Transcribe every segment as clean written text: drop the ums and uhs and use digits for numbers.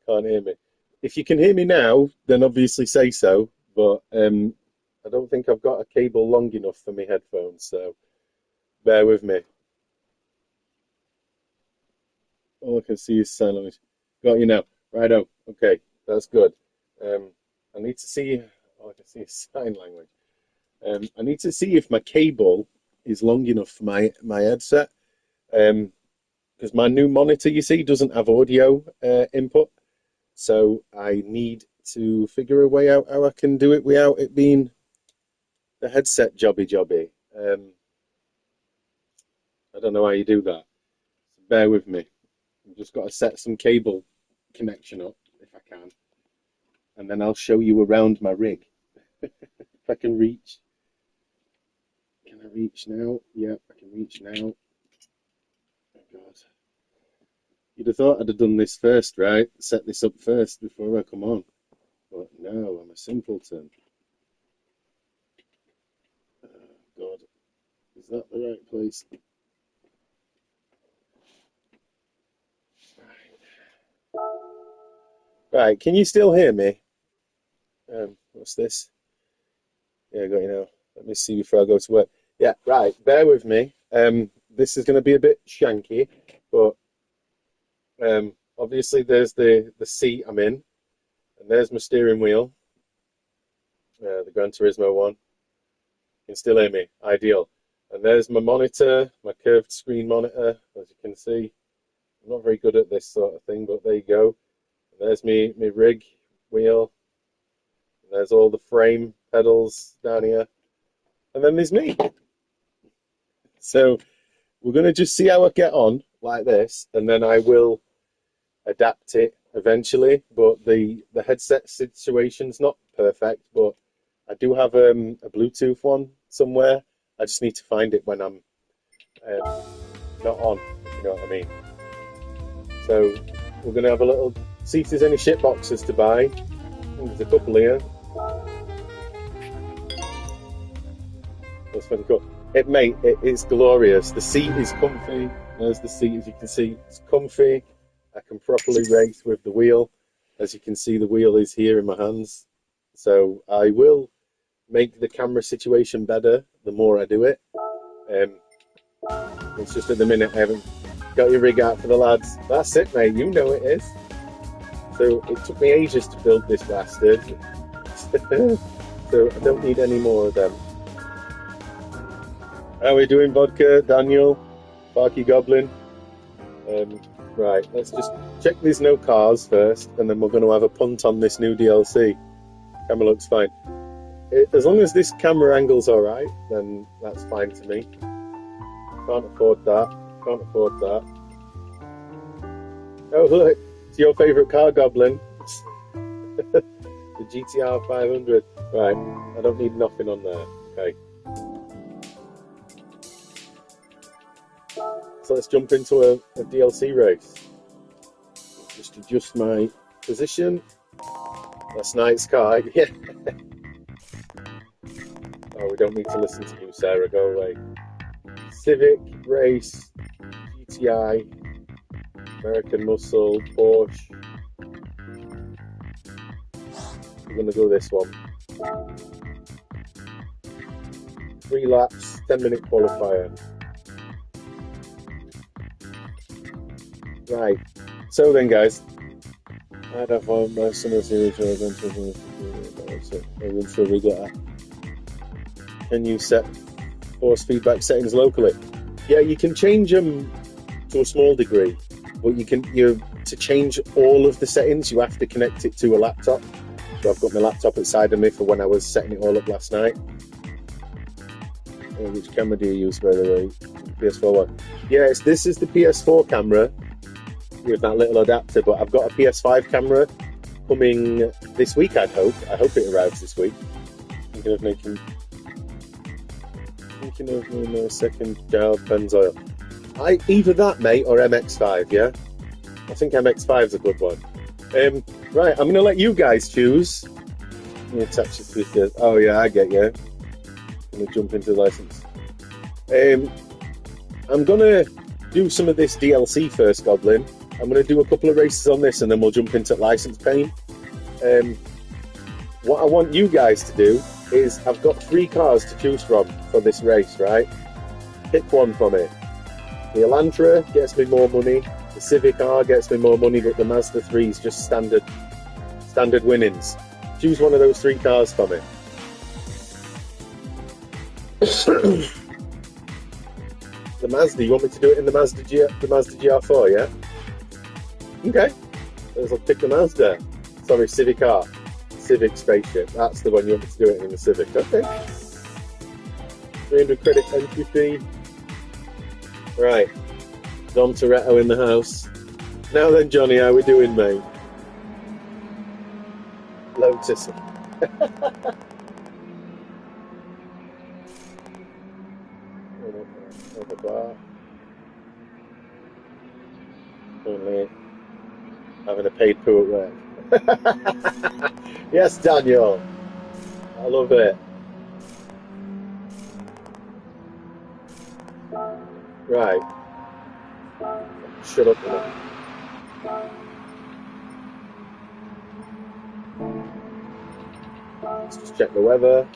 Can't hear me. If you can hear me now, then obviously say so. But I don't think I've got a cable long enough for my headphones, so bear with me. All I can see is sign language. Got you now. Righto. Okay, that's good. I need to see. All I can see is sign language. I need to see if my cable is long enough for my headset. Because my new monitor, you see, doesn't have audio input. So I need to figure a way out how I can do it without it being the headset jobby. I don't know how you do that. So bear with me. I've just got to set some cable connection up if I can. And then I'll show you around my rig. If I can reach. Can I reach now? Yeah, I can reach now. Oh God. You'd have thought I'd have done this first, right? Set this up first before I come on. But no, I'm a simpleton. Oh God. Is that the right place? Right, can you still hear me? What's this? Yeah, I got you now. Let me see before I go to work. Yeah, right, bear with me. This is going to be a bit shanky, but obviously there's the seat I'm in, and there's my steering wheel, the Gran Turismo one. You can still hear me, ideal. And there's my monitor, my curved screen monitor, as you can see. I'm not very good at this sort of thing, but there you go. And there's me rig wheel. And there's all the frame pedals down here. And then there's me. So we're going to just see how I get on like this, and then I will adapt it eventually. But the headset situation's not perfect, but I do have a Bluetooth one somewhere. I just need to find it when I'm not on, if you know what I mean. So we're going to have a little, see if there's any shit boxes to buy. I think there's a couple here. That's funny, cool. Mate, it is glorious. The seat is comfy. There's the seat, as you can see. It's comfy. I can properly race with the wheel. As you can see, the wheel is here in my hands. So I will make the camera situation better the more I do it. It's just at the minute I haven't got your rig out for the lads. That's it, mate. You know it is. So it took me ages to build this bastard. So I don't need any more of them. How are we doing, Vodka, Daniel, Barky Goblin? Right, let's just check there's no cars first, and then we're going to have a punt on this new DLC. Camera looks fine. As long as this camera angle's alright, then that's fine to me. Can't afford that. Can't afford that. Oh, look, it's your favourite car, Goblin. The GTR 500. Right, I don't need nothing on there. Okay. So let's jump into a DLC race. Just adjust my position. Last night's car, yeah. Oh, we don't need to listen to you, Sarah. Go away. Civic, race, GTI, American Muscle, Porsche. We're going to go this one. 3 laps, 10-minute qualifier. Right, so then guys, I'd have one my summer series Can you set force feedback settings locally? Yeah, you can change them to a small degree, but to change all of the settings you have to connect it to a laptop. So I've got my laptop outside of me for when I was setting it all up last night. Which camera do you use, by the way? PS4 one. Yes, this is the PS4 camera with that little adapter, but I've got a PS5 camera coming this week, I hope. I hope it arrives this week. Thinking of making a second gel Pennzoil. Either that, mate, or MX5, yeah? I think MX5 is a good one. Right, I'm going to let you guys choose. Let me attach it to this. Oh, yeah, I get you. I'm going to jump into the license. I'm going to do some of this DLC first, Goblin. I'm going to do a couple of races on this, and then we'll jump into license paint. What I want you guys to do is, I've got 3 cars to choose from for this race, right? Pick one for me. The Elantra gets me more money, the Civic R gets me more money, but the Mazda 3 is just standard winnings. Choose one of those 3 cars for me. The Mazda, you want me to do it in the Mazda GR4, yeah? Okay, let's pick the Mazda. Sorry, Civic R. Civic Spaceship. That's the one you want me to do it in the Civic. Okay. 300 credit entry fee. Right. Dom Toretto in the house. Now then, Johnny, how we doing, mate? Lotus. Only having a paid poo at work. Yes, Daniel. I love it. Right. Shut up a minute. Let's just check the weather.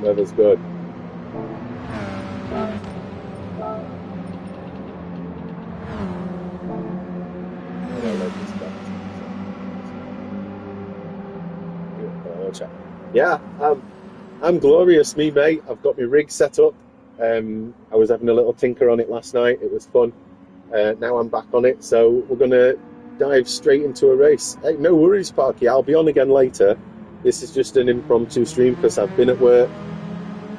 Weather's good. Yeah, I'm glorious, me mate. I've got my rig set up. I was having a little tinker on it last night. It was fun. Now I'm back on it, so we're gonna dive straight into a race. Hey, no worries, Parky. I'll be on again later. This is just an impromptu stream because I've been at work.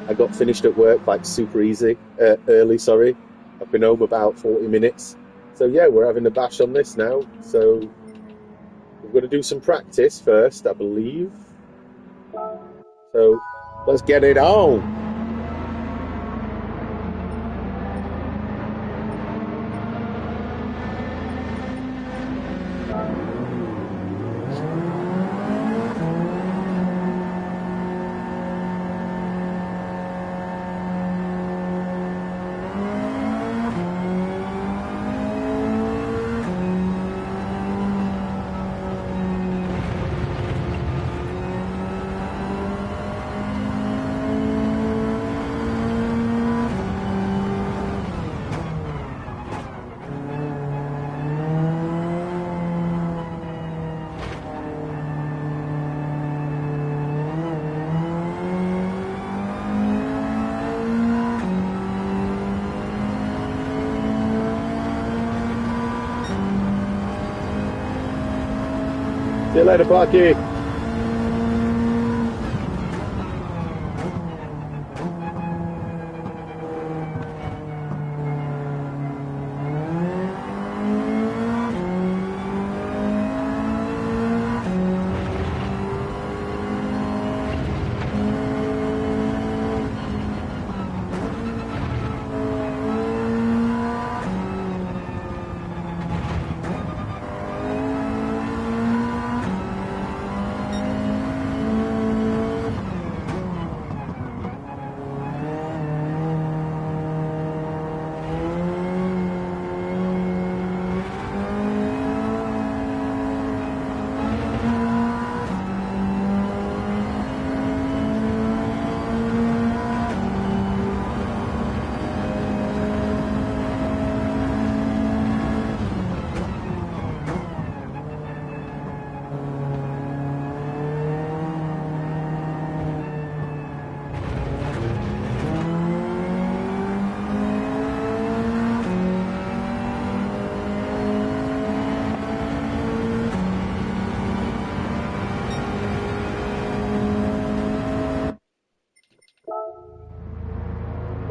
I got finished at work like super early. Sorry, I've been home about 40 minutes. So yeah, we're having a bash on this now. So we're going to do some practice first, I believe. So let's get it on. See you later, Parky.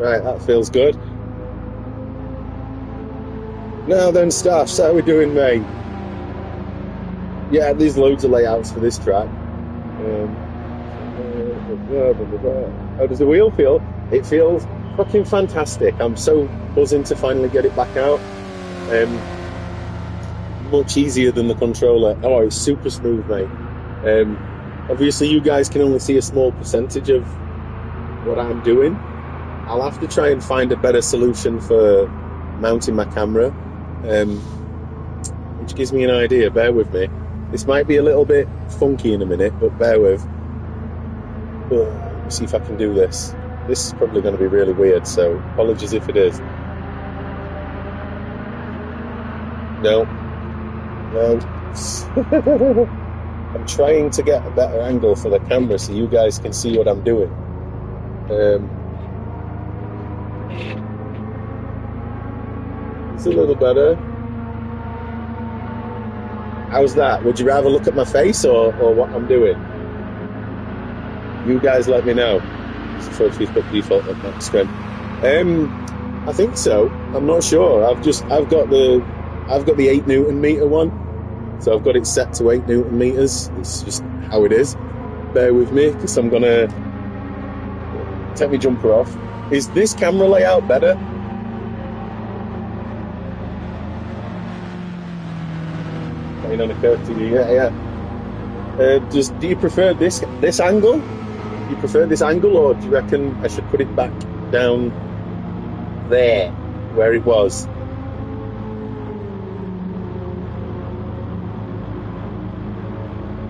Right, that feels good. Now then, Staffs, how are we doing, mate? Yeah, there's loads of layouts for this track. How does the wheel feel? It feels fucking fantastic. I'm so buzzing to finally get it back out. Much easier than the controller. Oh, it's super smooth, mate. Obviously, you guys can only see a small percentage of what I'm doing. I'll have to try and find a better solution for mounting my camera, which gives me an idea. Bear with me. This might be a little bit funky in a minute, but bear with. Let me see if I can do this. This is probably going to be really weird, so apologies if it is. No. I'm trying to get a better angle for the camera so you guys can see what I'm doing. It's a little better. How's that? Would you rather look at my face or what I'm doing? You guys let me know. For Facebook default at max strength. I think so. I'm not sure. I've got the 8 Newton meter one, so I've got it set to 8 Newton meters. It's just how it is. Bear with me, because I'm gonna take my jumper off. Is this camera layout better? Playing on a curved TV, yeah. Do you prefer this angle? Do you prefer this angle, or do you reckon I should put it back down there, where it was?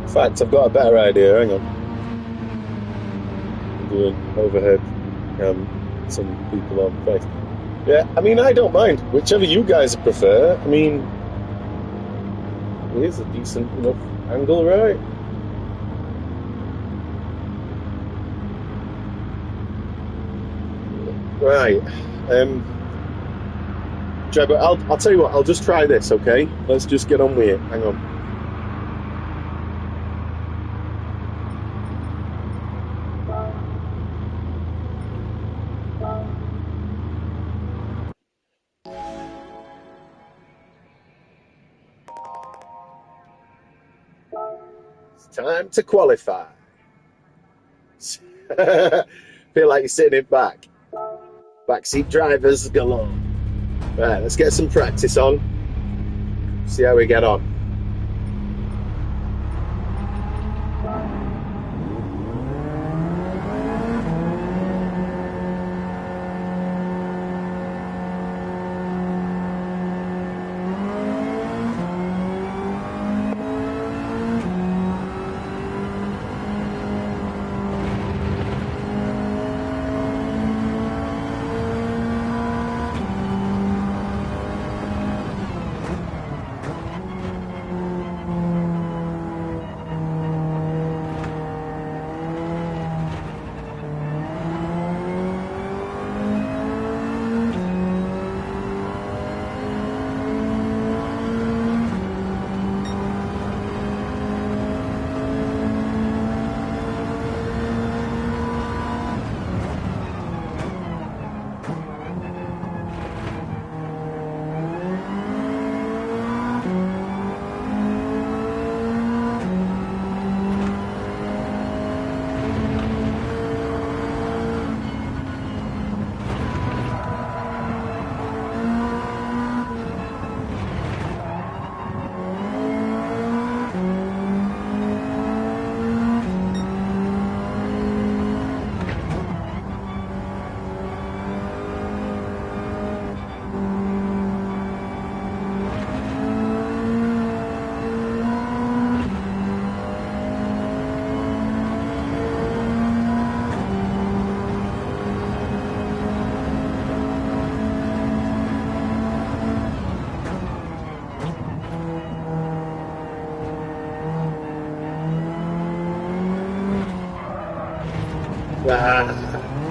In fact, I've got a better idea. Hang on. I'm doing overhead some people on face. Yeah, I mean, I don't mind. Whichever you guys prefer. I mean, it is a decent enough angle, right? Right. But I'll tell you what, I'll just try this, okay? Let's just get on with it. Hang on. It's time to qualify. Feel like you're sitting in back. Backseat drivers galore. Right, let's get some practice on. See how we get on.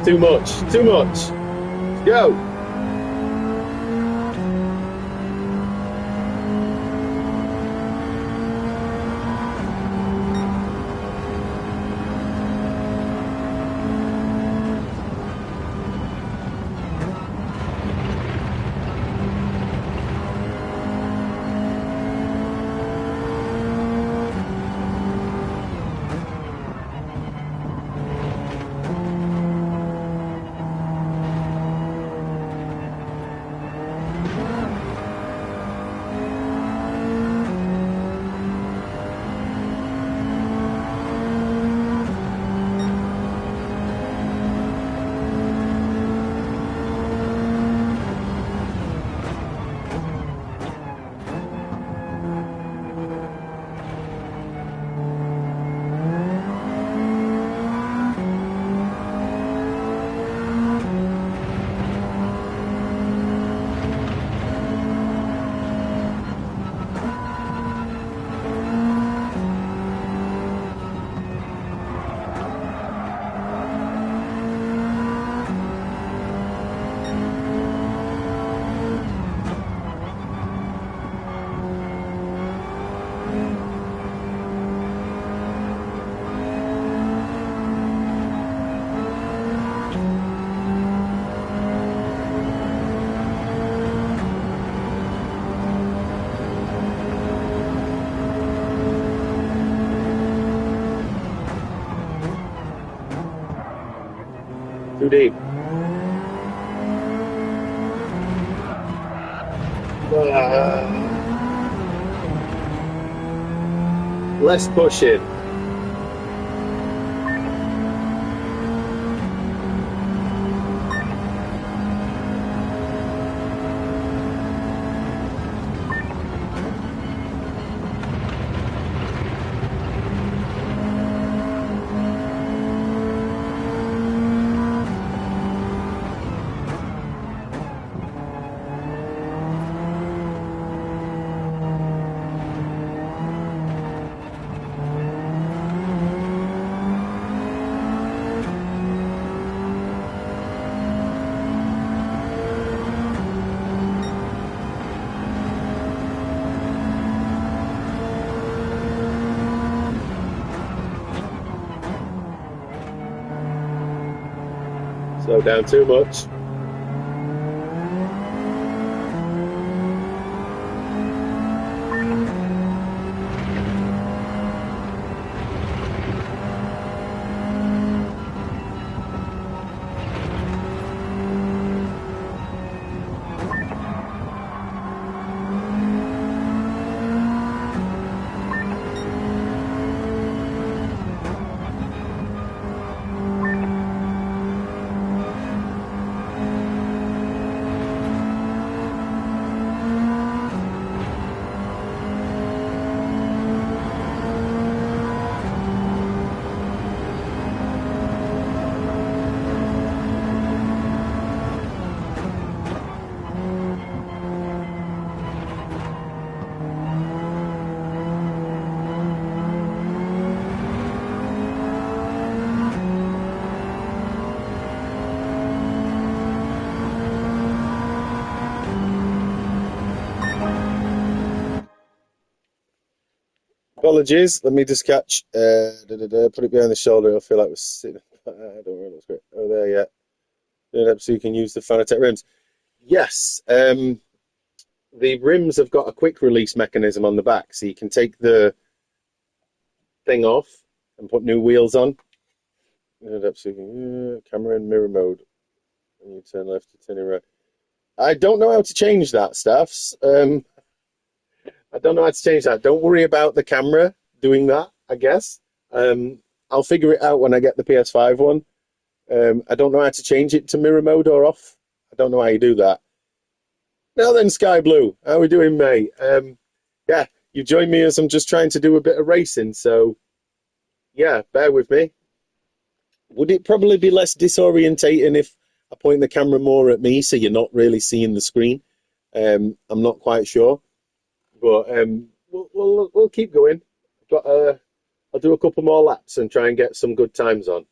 Too much. Go. Too deep. Less pushing. Slow down too much. Apologies. Let me just catch. Put it behind the shoulder. I feel like we're sitting. I don't really know. Great. Oh, there, yeah. So you can use the Fanatec rims. Yes. The rims have got a quick release mechanism on the back, so you can take the thing off and put new wheels on. So you can, camera and mirror mode. And you turn left to turn right. I don't know how to change that, Staffs. I don't know how to change that. Don't worry about the camera doing that, I guess. I'll figure it out when I get the PS5 one. I don't know how to change it to mirror mode or off. I don't know how you do that. Now then, Sky Blue, how are we doing, mate? Yeah, you join me as I'm just trying to do a bit of racing, so yeah, bear with me. Would it probably be less disorientating if I point the camera more at me so you're not really seeing the screen? I'm not quite sure. But we'll keep going. I'll do a couple more laps and try and get some good times on.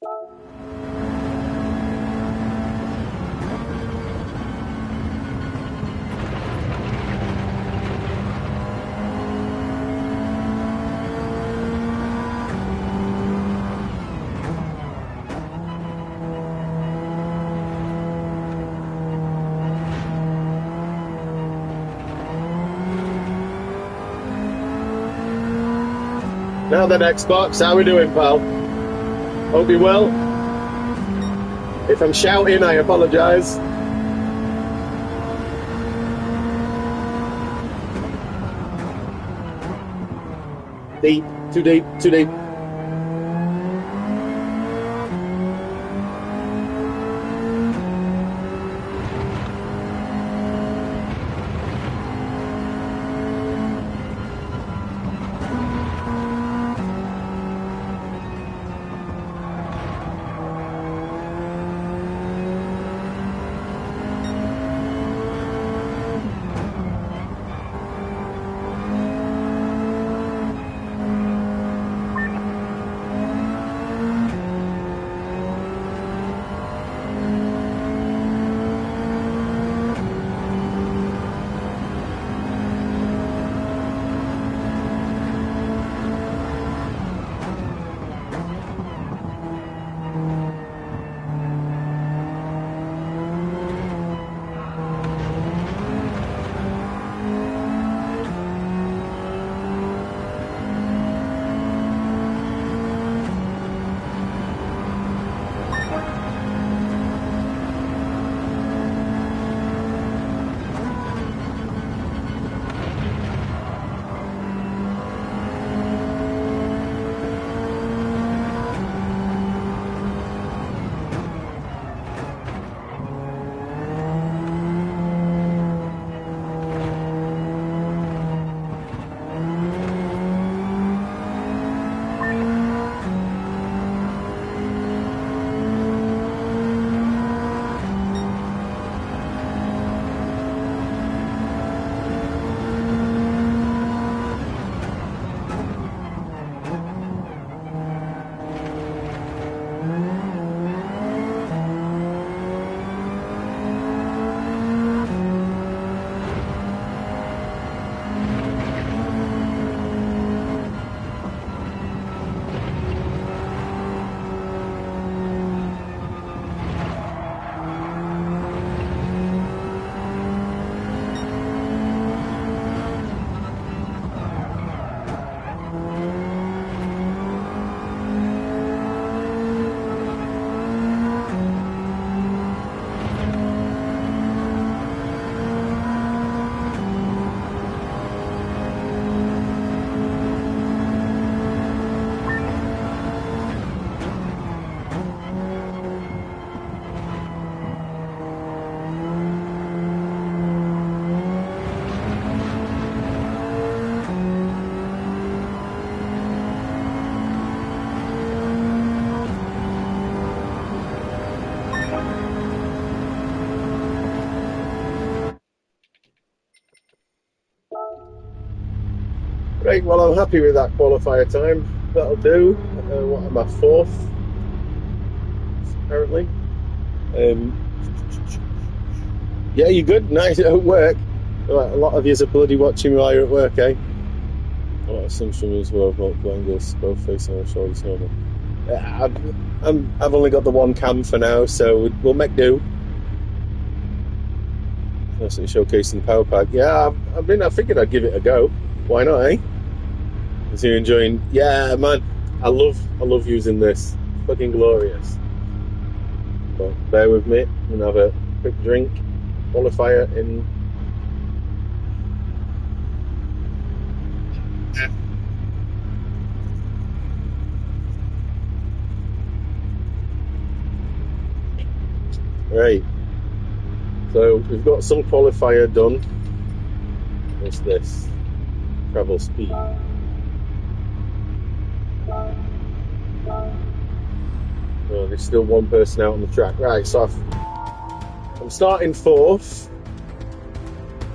Now then, Xbox, how we doing, pal? Hope you're well. If I'm shouting, I apologise. Deep, too deep, too deep. Great, well, I'm happy with that qualifier time. That'll do. What am I, fourth, apparently? Yeah, you good? Nice at work. A lot of yous are bloody watching me while you're at work, eh? A lot of some swimmers will have multiple angles, both facing our shoulders normal. I've only got the one cam for now, so we'll make do. Nicely showcasing the power pack. Yeah, I mean, I figured I'd give it a go. Why not, eh? Is you enjoying? Yeah, man, I love using this. Fucking glorious. But bear with me. I'm gonna have a quick drink. Qualifier in. Right. So we've got some qualifier done. What's this? Travel speed. Oh, there's still one person out on the track. Right, so I'm starting fourth.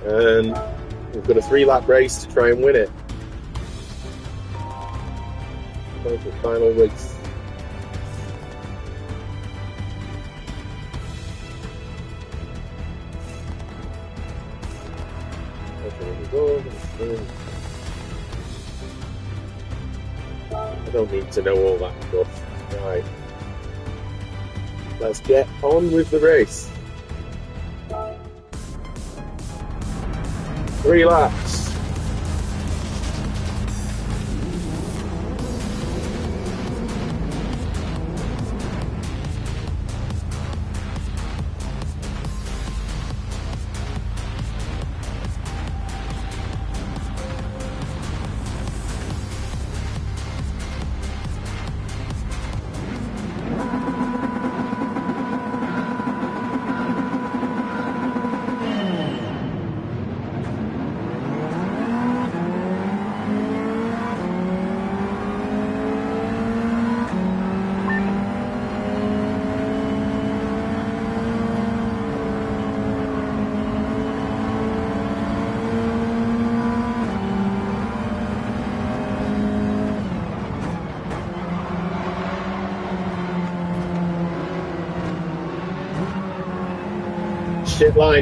And we've got a 3-lap race to try and win it. The final race. I don't need to know all that stuff. Right. Let's get on with the race. 3 laps.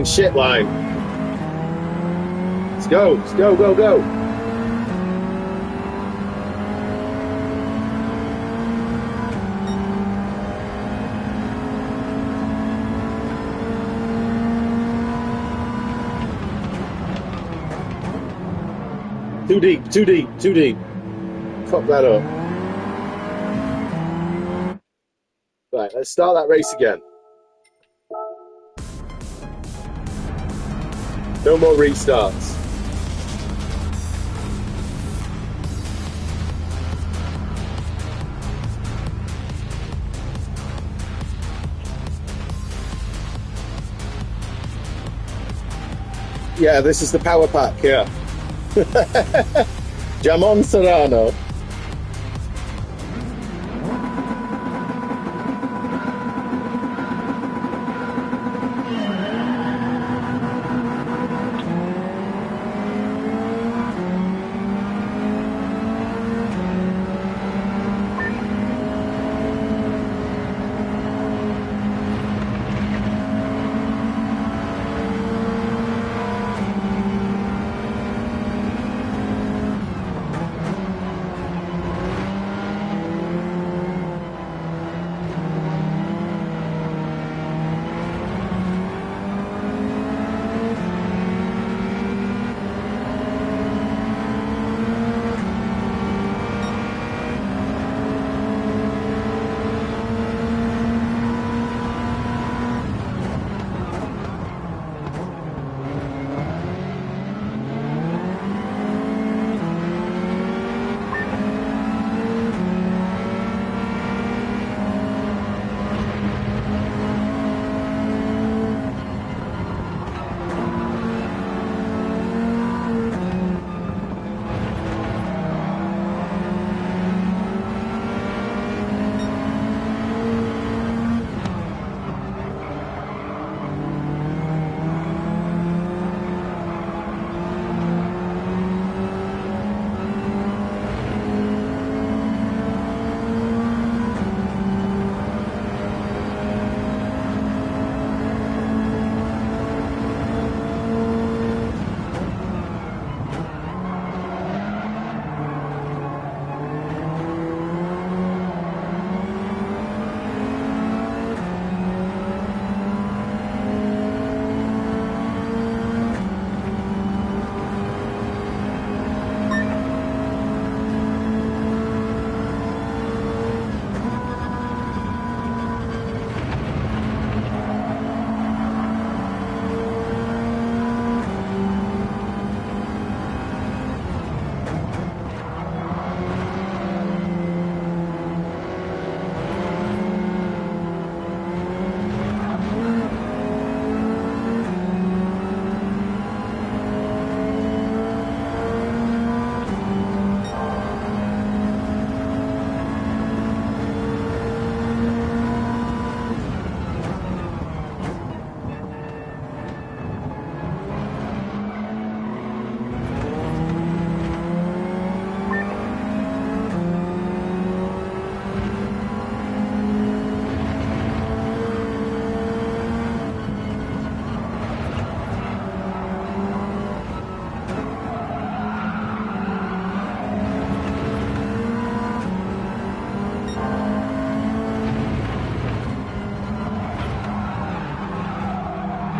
Shit line. Let's go, go. Too deep. Fuck that up. Right, let's start that race again. No more restarts. Yeah, this is the power pack, yeah. Jamon Serrano.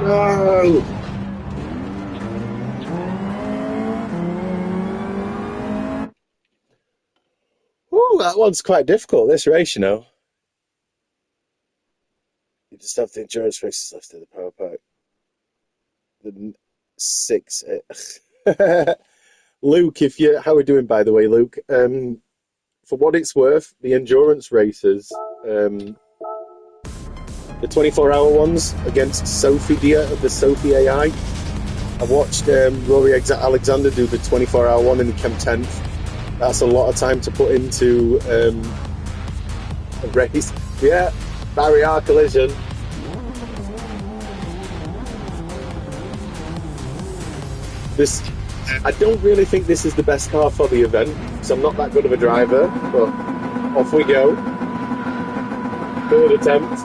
No! Oh, that one's quite difficult, this race, you know. You just have the endurance races left in the power pack. The six. Luke, if you how are we doing by the way, Luke? For what it's worth, the endurance races, the 24-hour ones against Sophie Dia of the Sophie AI. I watched Rory Alexander do the 24-hour one and he came 10th. That's a lot of time to put into a race. Yeah, barrier collision. This, I don't really think this is the best car for the event, so I'm not that good of a driver, but off we go. Third attempt.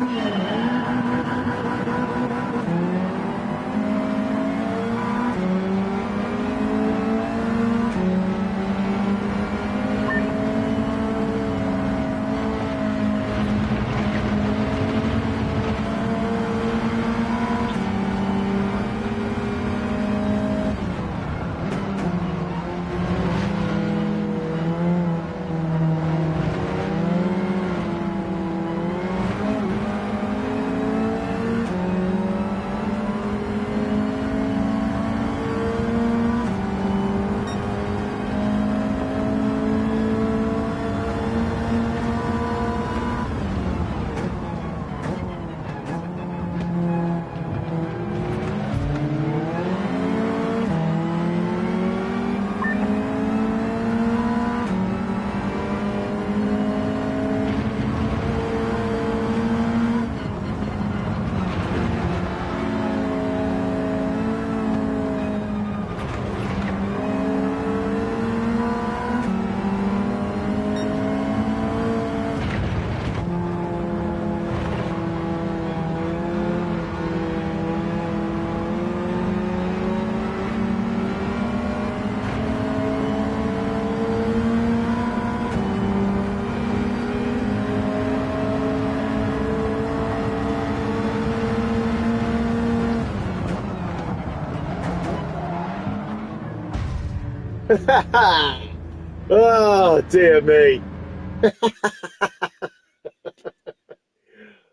Oh dear me.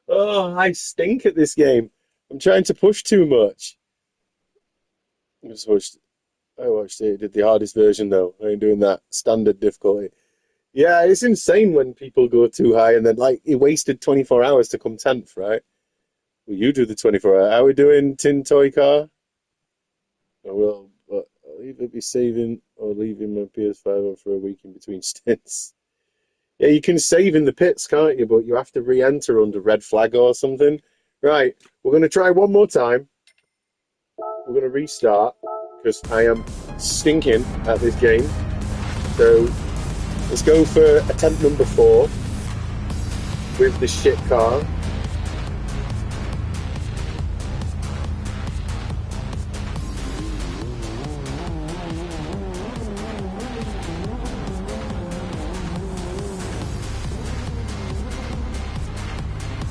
Oh, I stink at this game. I'm trying to push too much. I watched it, did the hardest version though. I ain't doing that standard difficulty. Yeah, it's insane when people go too high and then like he wasted 24 hours to come 10th, right? Well, you do the 24 hour. How are we doing, Tin Toy Car? I will, but I'll either be saving or leaving my PS5 on for a week in between stints. Yeah, you can save in the pits, can't you? But you have to re-enter under red flag or something. Right, we're going to try one more time. We're going to restart because I am stinking at this game. So let's go for attempt number 4 with the shit car.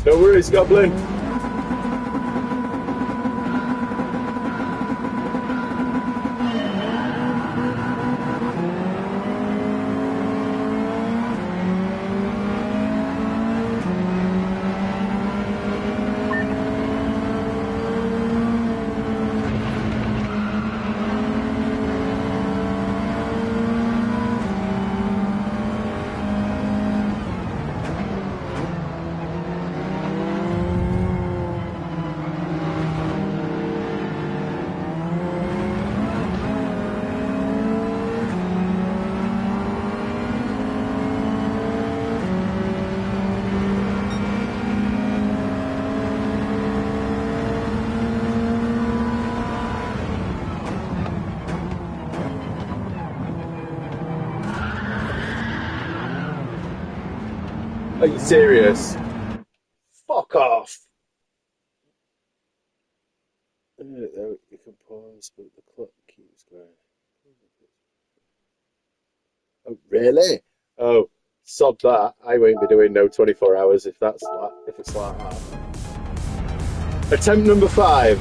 No worries, Goblin. Are you serious? Fuck off. You can pause, but the clock keeps going. Oh, really? Oh, sod that. I won't be doing no 24 hours if it's like that. Attempt number 5.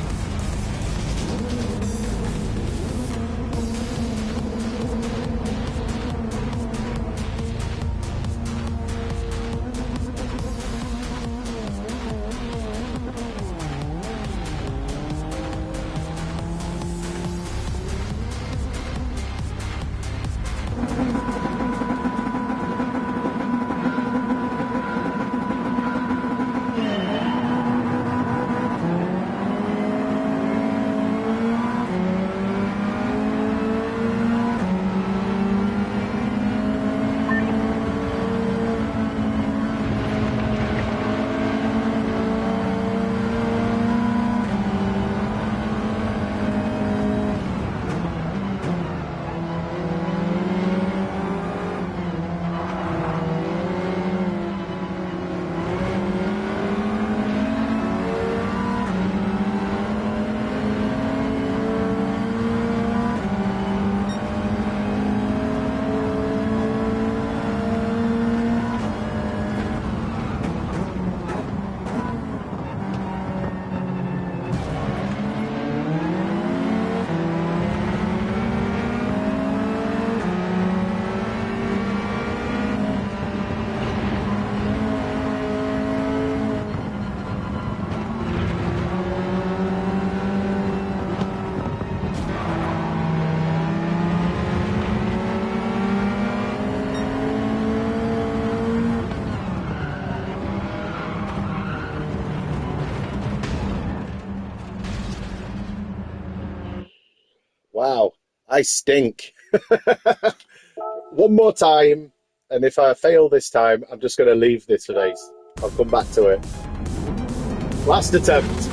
Wow, I stink. One more time, and if I fail this time, I'm just going to leave this race. I'll come back to it. Last attempt.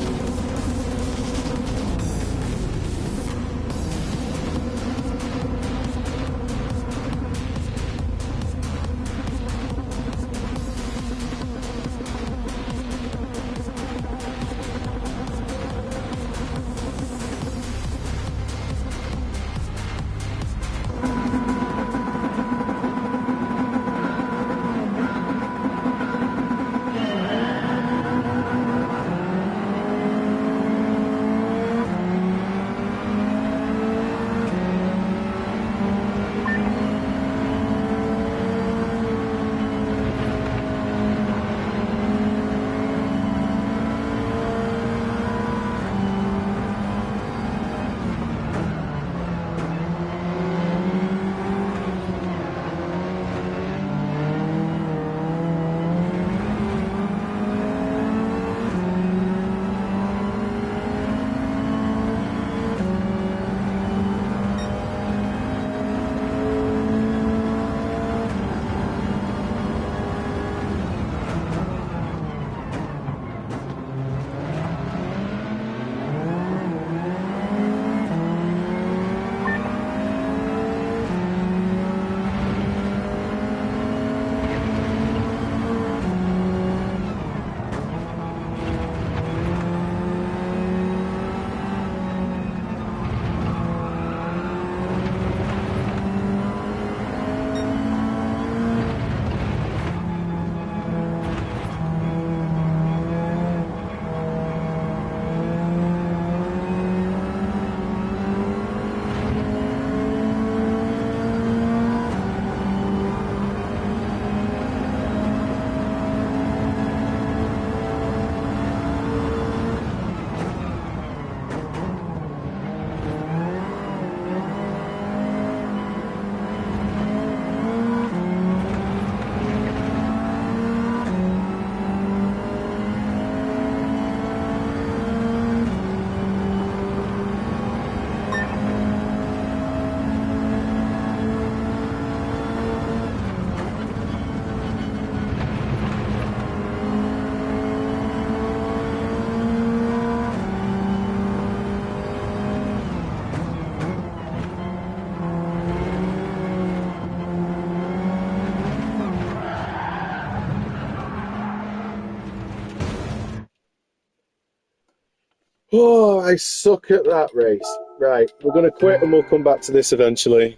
Oh, I suck at that race. Right, we're going to quit and we'll come back to this eventually.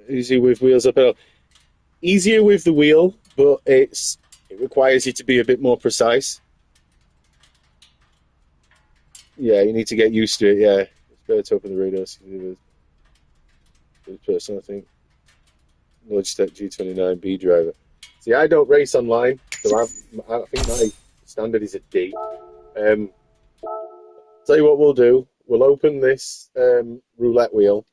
Easy with wheels uphill. Easier with the wheel, but it requires you to be a bit more precise. Yeah, you need to get used to it. Yeah, it's better to open the radio. This person, I think, Logitech G29B driver. See, I don't race online, so I think my standard is a D. Tell you what we'll do. We'll open this roulette wheel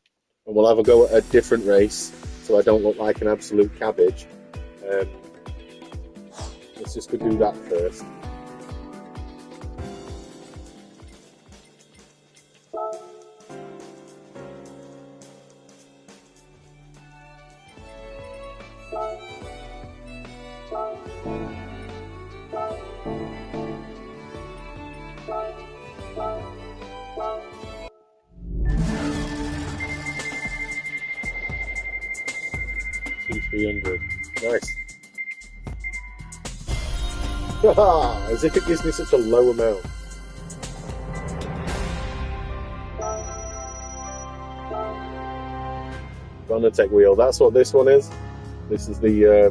and we'll have a go at a different race so I don't look like an absolute cabbage. Um, let's just go do that first. T300. Nice. As if it gives me such a low amount. Vonatech wheel. That's what this one is. This is the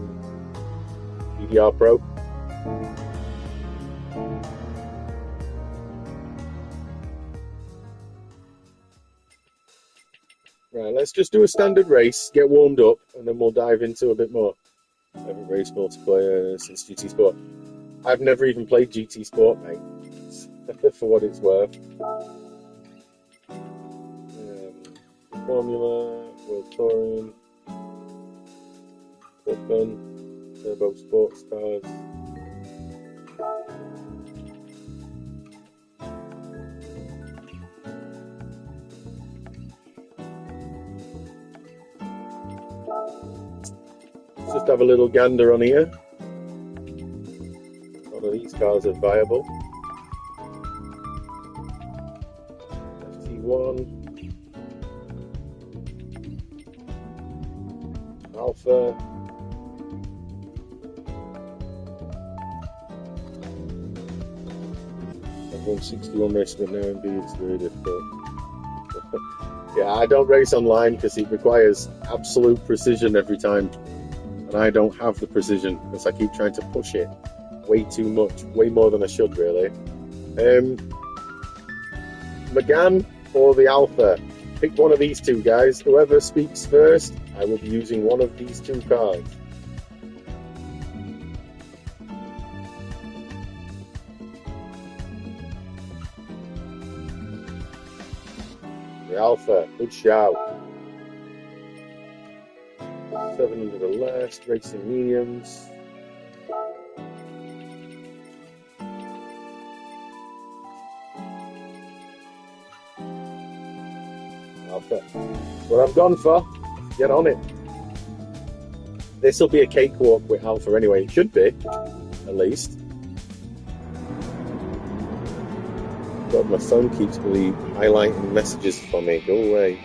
EDR Pro. Right, let's just do a standard race, get warmed up, and then we'll dive into a bit more. I haven't raced multiplayer since GT Sport. I've never even played GT Sport, mate. For what it's worth. Formula, World Touring, Top Gun, Turbo Sports Cars. Let's just have a little gander on here. None of these cars are viable. FT1. Alpha. I've won 61 races, but now indeed it's very difficult. Yeah, I don't race online because it requires absolute precision every time, and I don't have the precision because I keep trying to push it way too much, way more than I should really. Megane or the Alpha? Pick one of these two, guys. Whoever speaks first, I will be using one of these two cars. The Alpha, good shout. 700 or less, racing mediums. Alpha. What I've gone for. Get on it. This will be a cakewalk with Alpha anyway. It should be, at least. God, my phone keeps highlighting messages for me. Go away.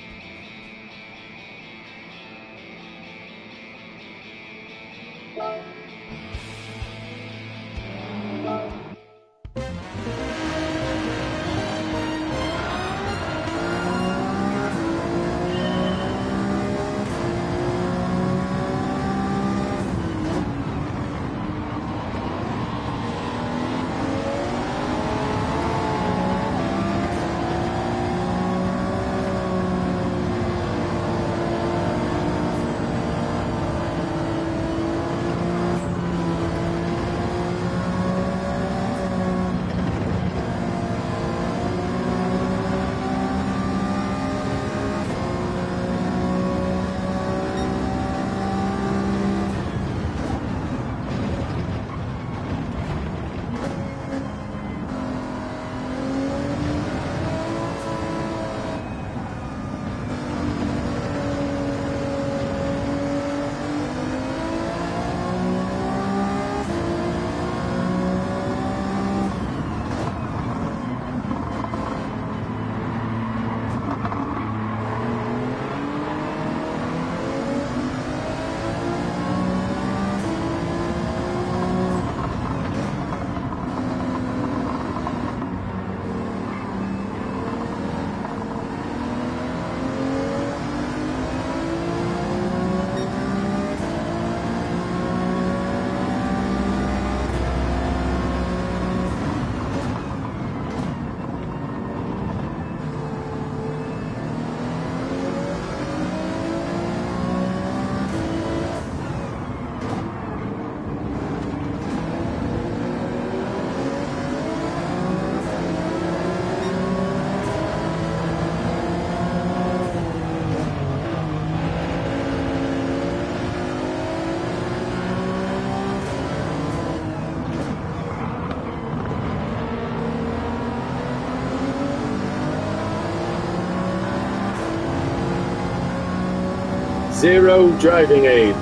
Zero driving aids.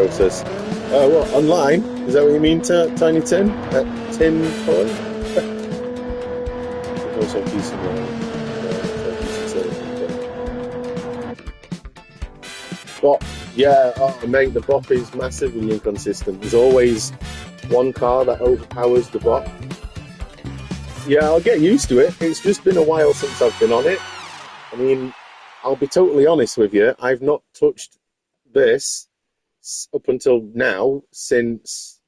process. What, online? Is that what you mean, Tiny Tin? Tin Toy? There's also PC Bop, yeah, oh mate, the bop is massively inconsistent. There's always one car that overpowers the bop. Yeah, I'll get used to it. It's just been a while since I've been on it. I mean, I'll be totally honest with you. I've not touched this up until now since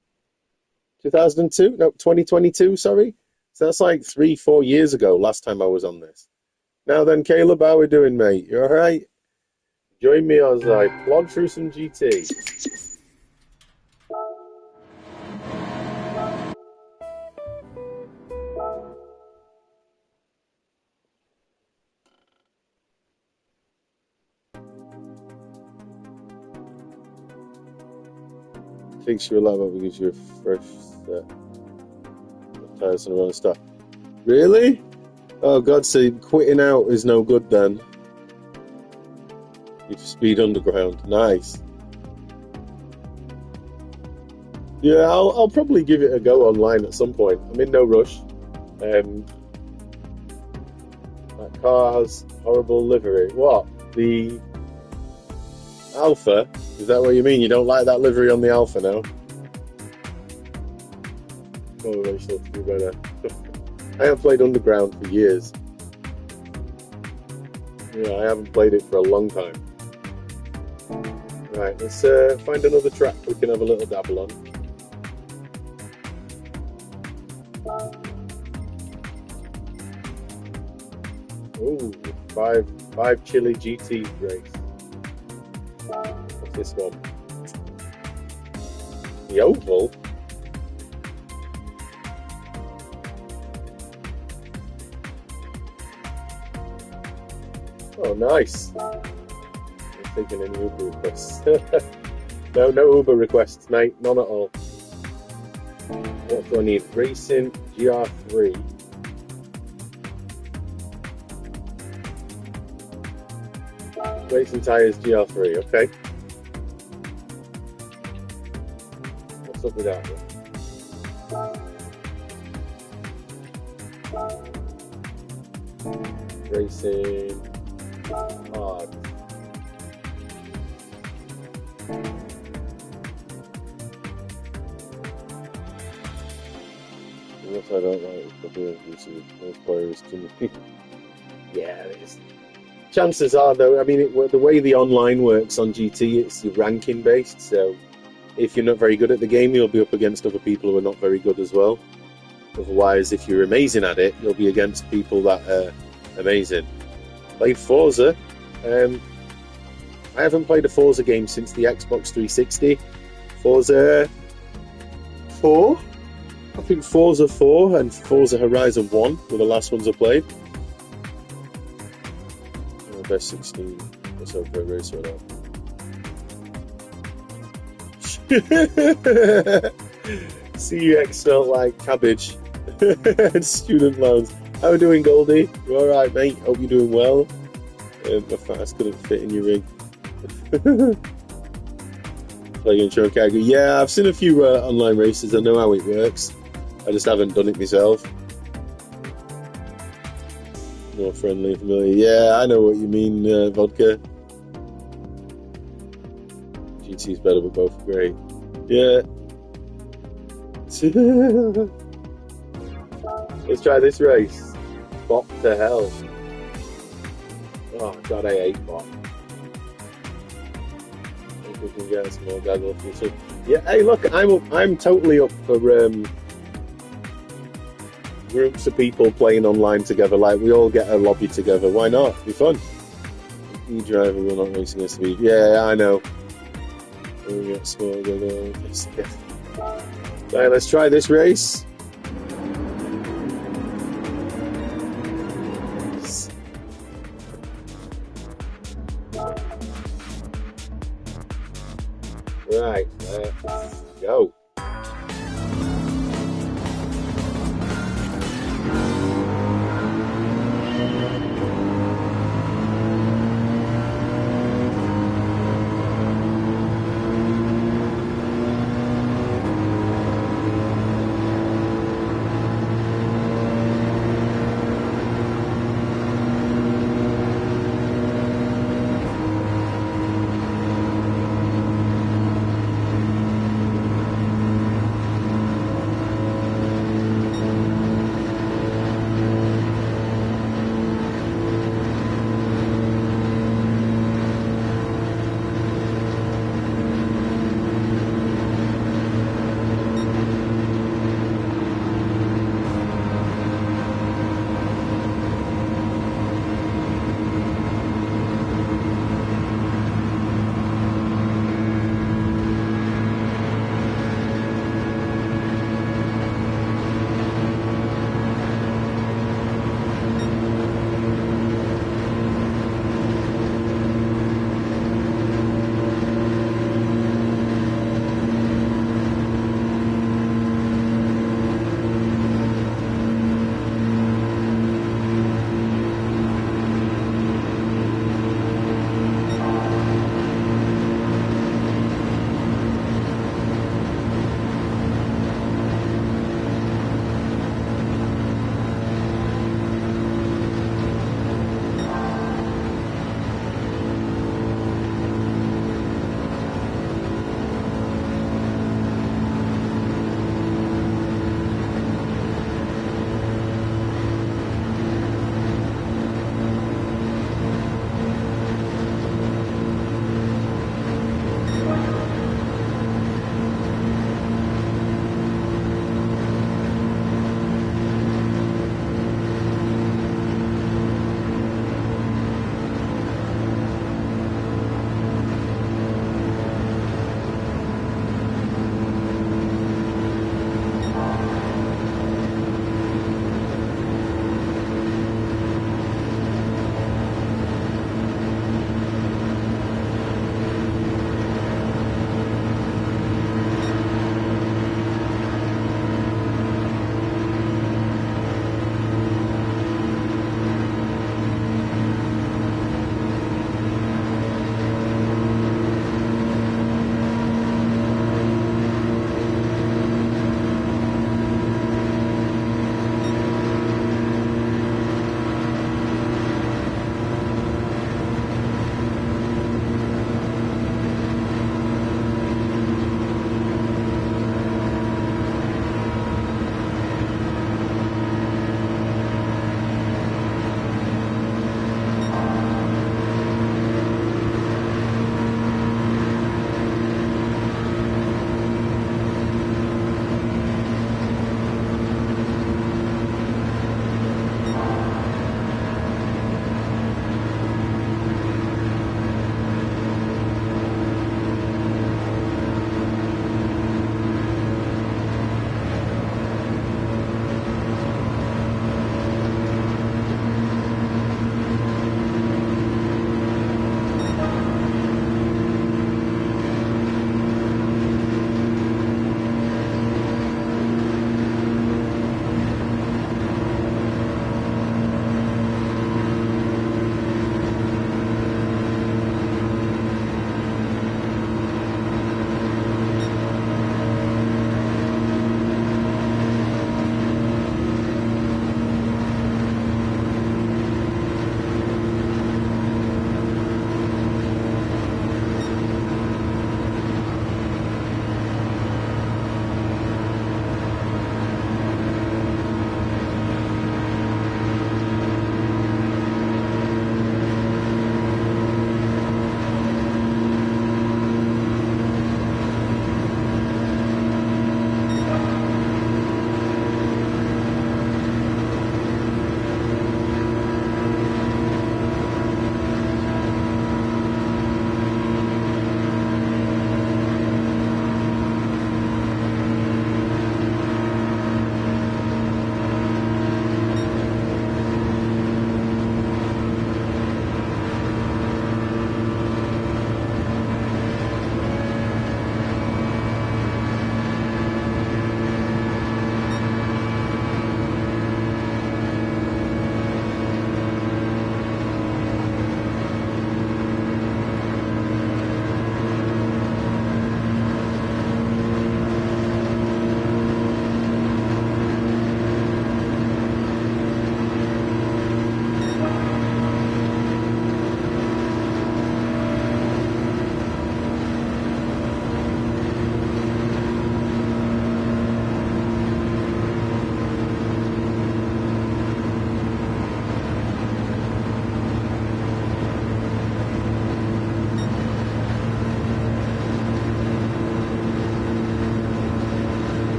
2002. No, 2022. Sorry. So that's like 3-4 years ago. Last time I was on this. Now then, Caleb, how we doing, mate? You all right? Join me as I plod through some GT. Fix your lap because you're fresh set. Tires and run stuff. Really? Oh, God's sake, quitting out is no good then. Need to speed underground. Nice. Yeah, I'll probably give it a go online at some point. I'm in no rush. That car has horrible livery. What? The Alpha? Is that what you mean? You don't like that livery on the Alpha now? Oh, I still have to do better. I haven't played Underground for years. Yeah, I haven't played it for a long time. Right, let's find another track we can have a little dabble on. Ooh, five Chili GT race. What's this one? The Oval? Oh, nice. I'm taking any Uber requests. No Uber requests, mate. None at all. What do I need? Racing GR3. Racing tyres GR3, okay. What's up with that? Racing hard. What I don't like is probably those players to me. Yeah, it is. Chances are, though, I mean, the way the online works on GT, it's your ranking based. So if you're not very good at the game, you'll be up against other people who are not very good as well. Otherwise, if you're amazing at it, you'll be against people that are amazing. Played Forza. I haven't played a Forza game since the Xbox 360. Forza 4? I think Forza 4 and Forza Horizon 1 were the last ones I played. Best 16. What's over a racer or not? CUX smelled like cabbage. Student loans. How are we doing, Goldie? You alright, mate? Hope you're doing well. My fat ass couldn't fit in your rig. Playing Intro Category. Yeah, I've seen a few online races. I know how it works. I just haven't done it myself. More friendly, familiar. Yeah, I know what you mean, Vodka. GT's better, but both are great. Yeah. Let's try this race. Bop to hell. Oh God, I hate bop. I think we can get some more guys off this. Yeah, hey, look, I'm totally up for groups of people playing online together. Like, we all get a lobby together. Why not? It'd be fun. E-driver will not racing against speed. Yeah, I know. We get small. Right, let's try this race. Right, let's go.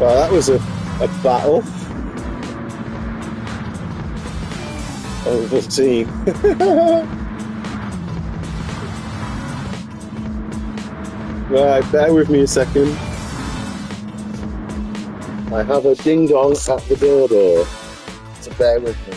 Well, that was a battle. Ovaltine. Right, bear with me a second. I have a ding dong at the door, so bear with me.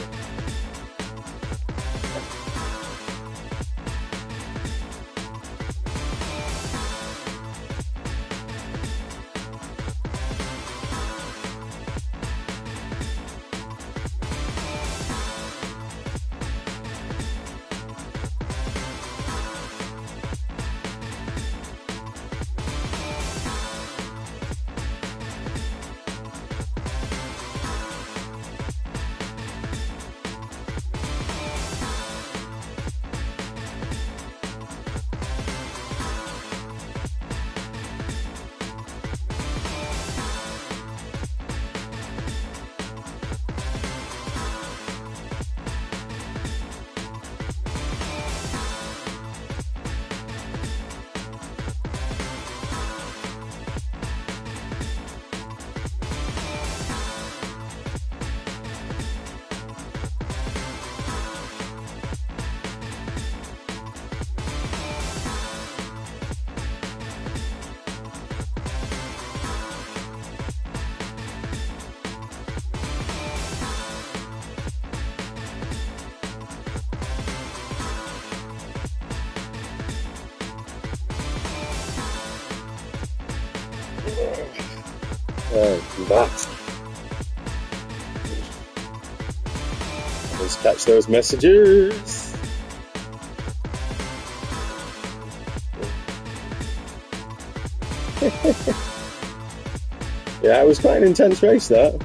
I'm back. Let's catch those messages. Yeah, it was quite an intense race, that.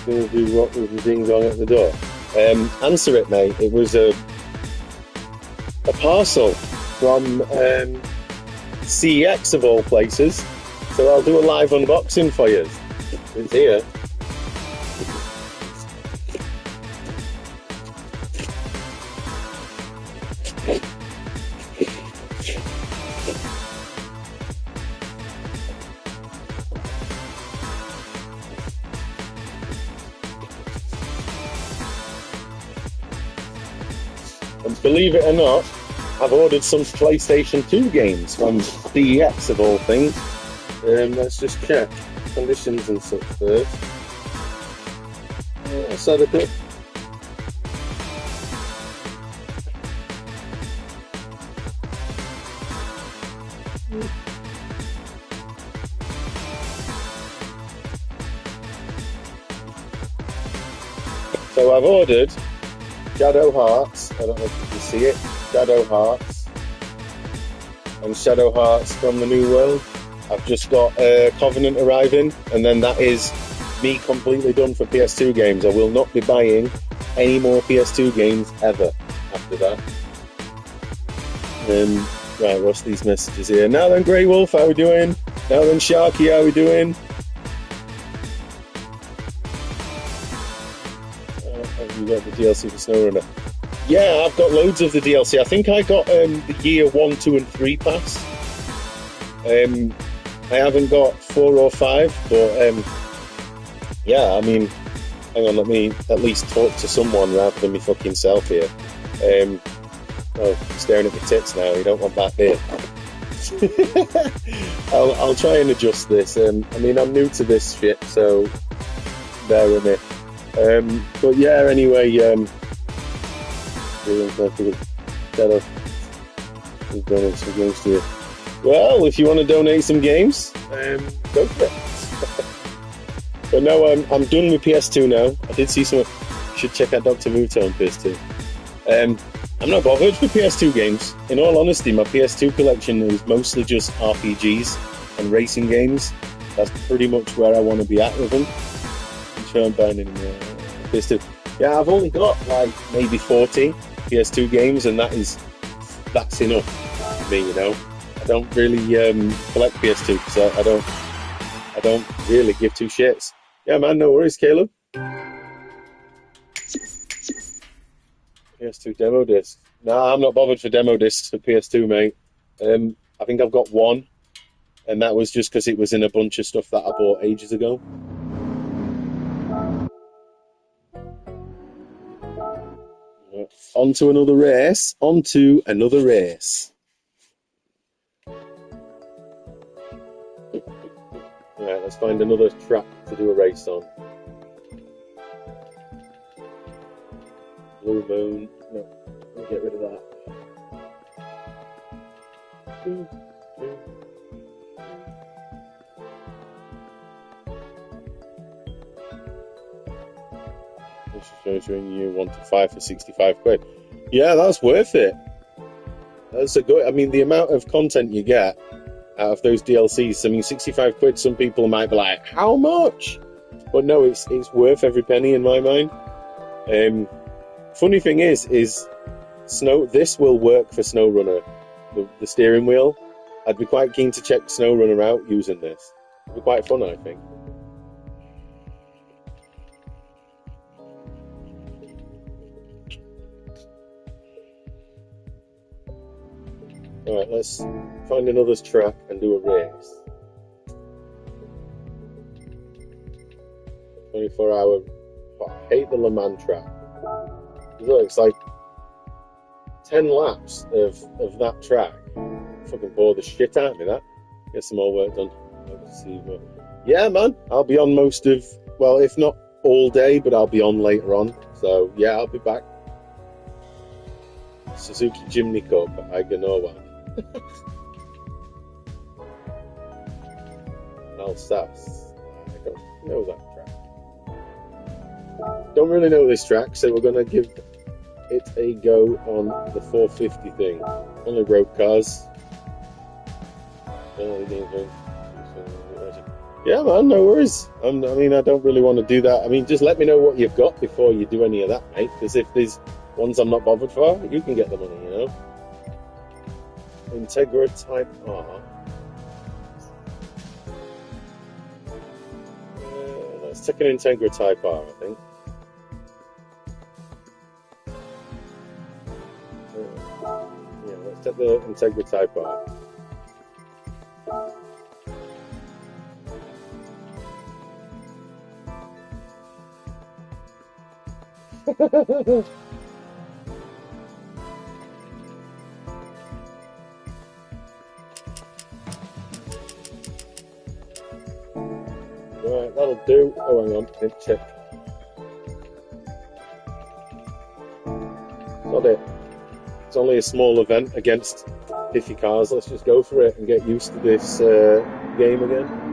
Going to do what with the ding dong at the door? Answer it, mate. It was a parcel from CEX of all places. So I'll do a live unboxing for you. It's here. And believe it or not, I've ordered some PlayStation 2 games from CEX of all things. Let's just check conditions and such first. Set it up. So I've ordered Shadow Hearts, I don't know if you can see it, Shadow Hearts, and Shadow Hearts from the New World. I've just got Covenant arriving, and then that is me completely done for PS2 games. I will not be buying any more PS2 games ever after that. Right, what's these messages here? Now then, Grey Wolf, how we doing? Now then, Sharky, how we doing? Have you got the DLC for SnowRunner? Yeah, I've got loads of the DLC. I think I got the year 1, 2 and 3 pass. I haven't got 4 or 5, but yeah, I mean, hang on, let me at least talk to someone rather than me fucking self here. Oh, staring at my tits now, you don't want that bit. I'll try and adjust this. I mean, I'm new to this shit, so bear with me. But yeah, anyway, donate some games to you. Well, if you want to donate some games, go for it. But no, I'm done with PS2 now. I did see some. Should check out Dr. Muto on PS2. I'm not bothered with PS2 games. In all honesty, my PS2 collection is mostly just RPGs and racing games. That's pretty much where I want to be at with them. I'm sure I'm buying any more PS2. Yeah, I've only got like maybe 40 PS2 games, and that's enough for me, you know. I don't really collect PS2 because I don't really give two shits. Yeah, man, no worries, Caleb. PS2 demo disc. Nah, I'm not bothered for demo discs for PS2, mate. I think I've got one, and that was just because it was in a bunch of stuff that I bought ages ago. On to another race. On to another race. Right, let's find another track to do a race on. Blue Moon. No, we'll get rid of that. This shows you 1 to 5 for 65 quid. Yeah, that's worth it. That's a good. I mean, the amount of content you get out of those DLCs. I mean, 65 quid. Some people might be like, "How much?" But no, it's worth every penny in my mind. Funny thing is this will work for SnowRunner. The steering wheel. I'd be quite keen to check SnowRunner out using this. It'd be quite fun, I think. Alright, let's find another track and do a race. 24-hour. Oh, I hate the Le Mans track. Look, it's like 10 laps of that track. Fucking bore the shit out of me, that. Get some more work done. Let's see what... Yeah, man, I'll be on most of... Well, if not all day, but I'll be on later on. So, yeah, I'll be back. Suzuki Jimny Cup at Iganowan. Alsace. I don't know that track. Don't really know this track, so we're going to give it a go on the 450 thing. Only road cars. Yeah, man, no worries. I mean, I don't really want to do that. I mean, just let me know what you've got before you do any of that, mate. Because if there's ones I'm not bothered for, you can get the money, you know. Integra Type R. Let's take an Integra Type R, I think. Yeah, let's take the Integra Type R. Right, that'll do. Oh, hang on, let's check. Not it. It's only a small event against piffy cars. Let's just go for it and get used to this game again.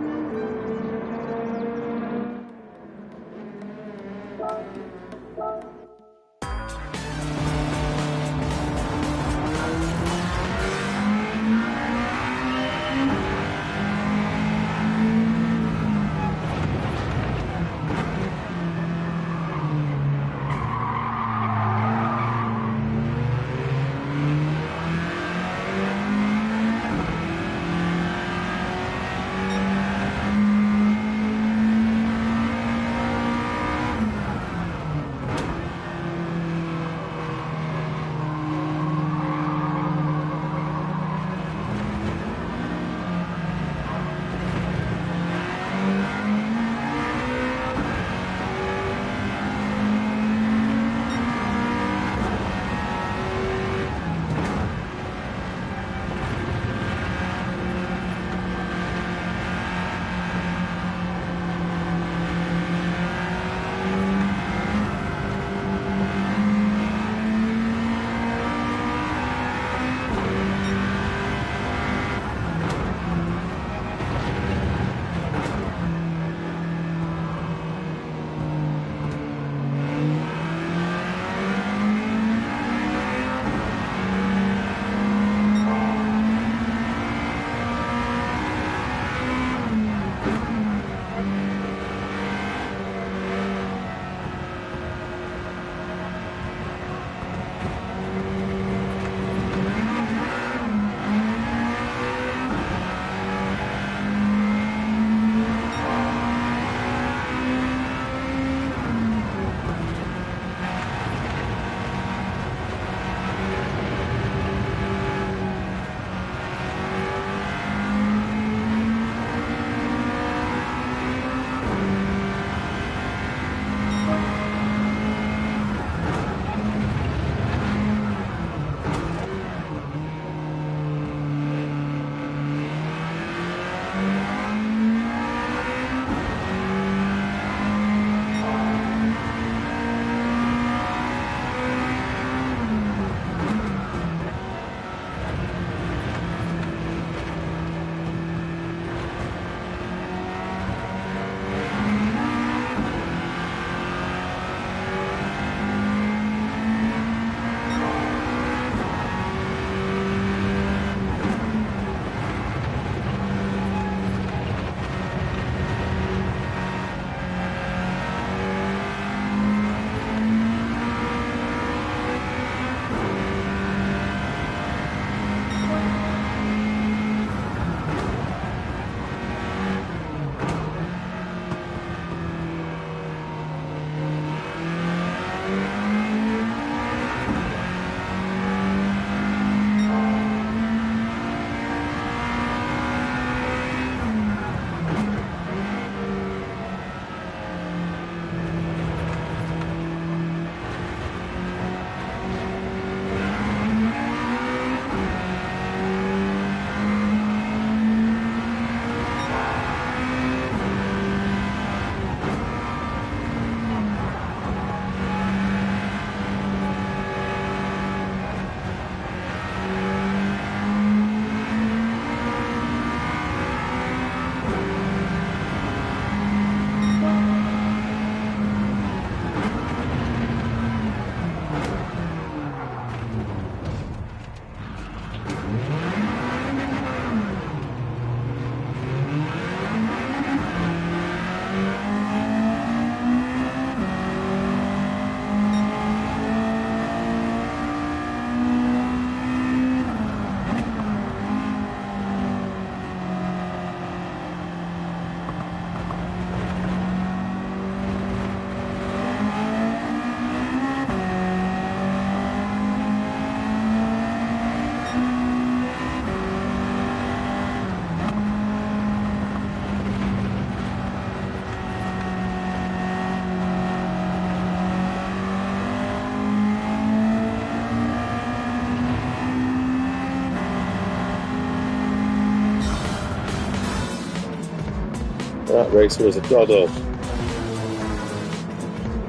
that race was a doddle.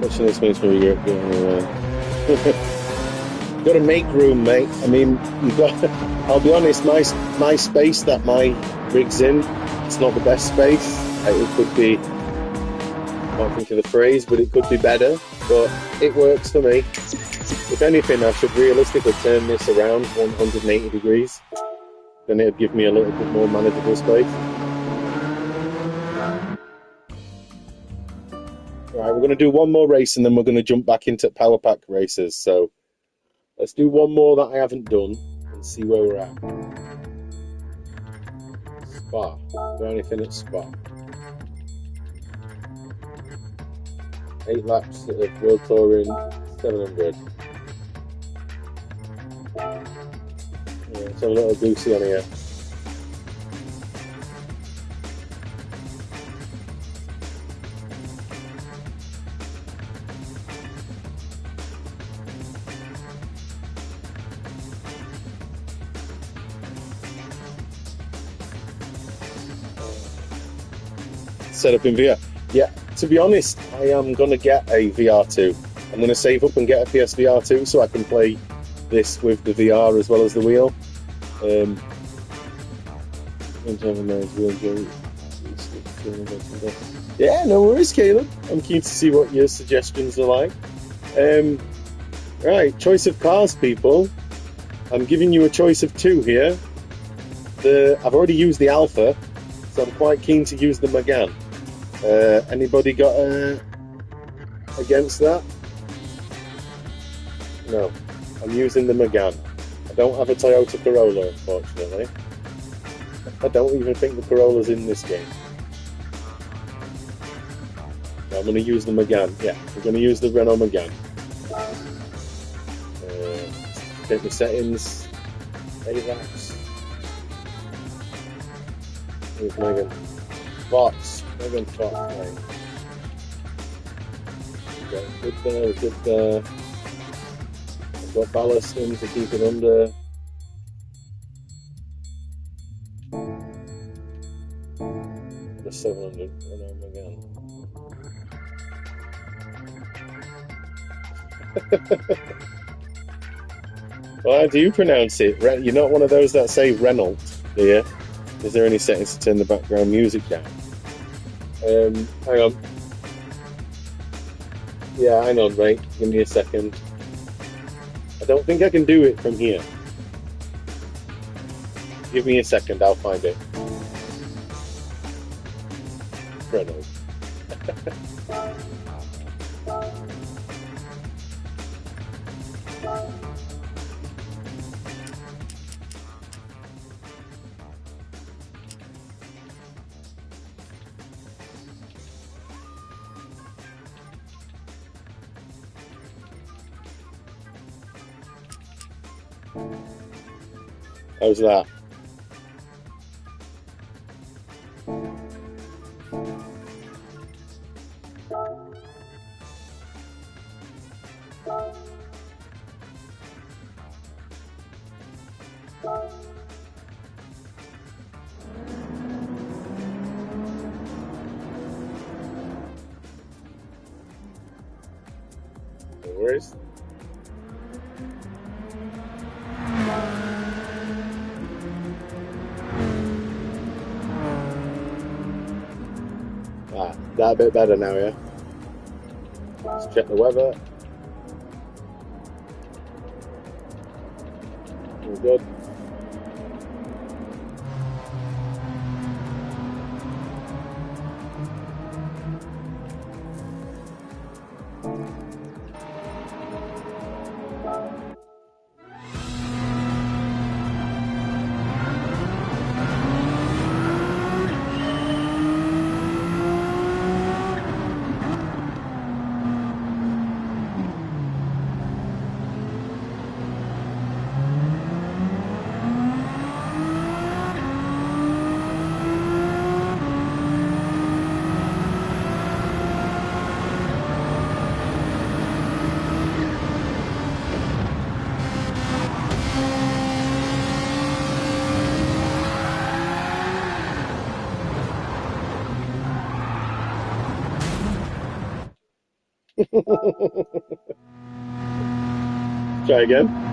Watching this means for Europe. Got to make room, mate. I mean, you got. I'll be honest. My space that my rig's in, it's not the best space. It could be. I can't think of the phrase, but it could be better. But it works for me. If anything, I should realistically turn this around 180 degrees. Then it'd give me a little bit more manageable space. Right, we're going to do one more race and then we're going to jump back into Power Pack races. So let's do one more that I haven't done and see where we're at. Spa. Is there anything at Spa? 8 laps of World Touring 700. Yeah, let's have a little goosey on here. Set up in VR. Yeah, to be honest, I am going to get a VR2. I'm going to save up and get a PSVR 2 so I can play this with the VR as well as the wheel. Yeah, no worries, Caleb. I'm keen to see what your suggestions are like. Right, choice of cars, people. I'm giving you a choice of 2 here. I've already used the Alpha, so I'm quite keen to use the Megane. Anybody got against that? No, I'm using the Megane. I don't have a Toyota Corolla, unfortunately. I don't even think the Corolla's in this game. No, I'm going to use the Megane. Yeah, we're going to use the Renault Megane. Take the settings. 8 laps. Here's Megan. Fox. Megan Fox, right. Okay, good there, good there. I've got ballast in to keep it under. The 700, Renault Megane. Well, how do you pronounce it? You're not one of those that say Renault, do you? Is there any settings to turn the background music down? Hang on. Yeah, hang on, right. Give me a second. I don't think I can do it from here. Give me a second, I'll find it. Renault. How's that? No worries. That a bit better now, yeah? Let's check the weather. All good. Try again.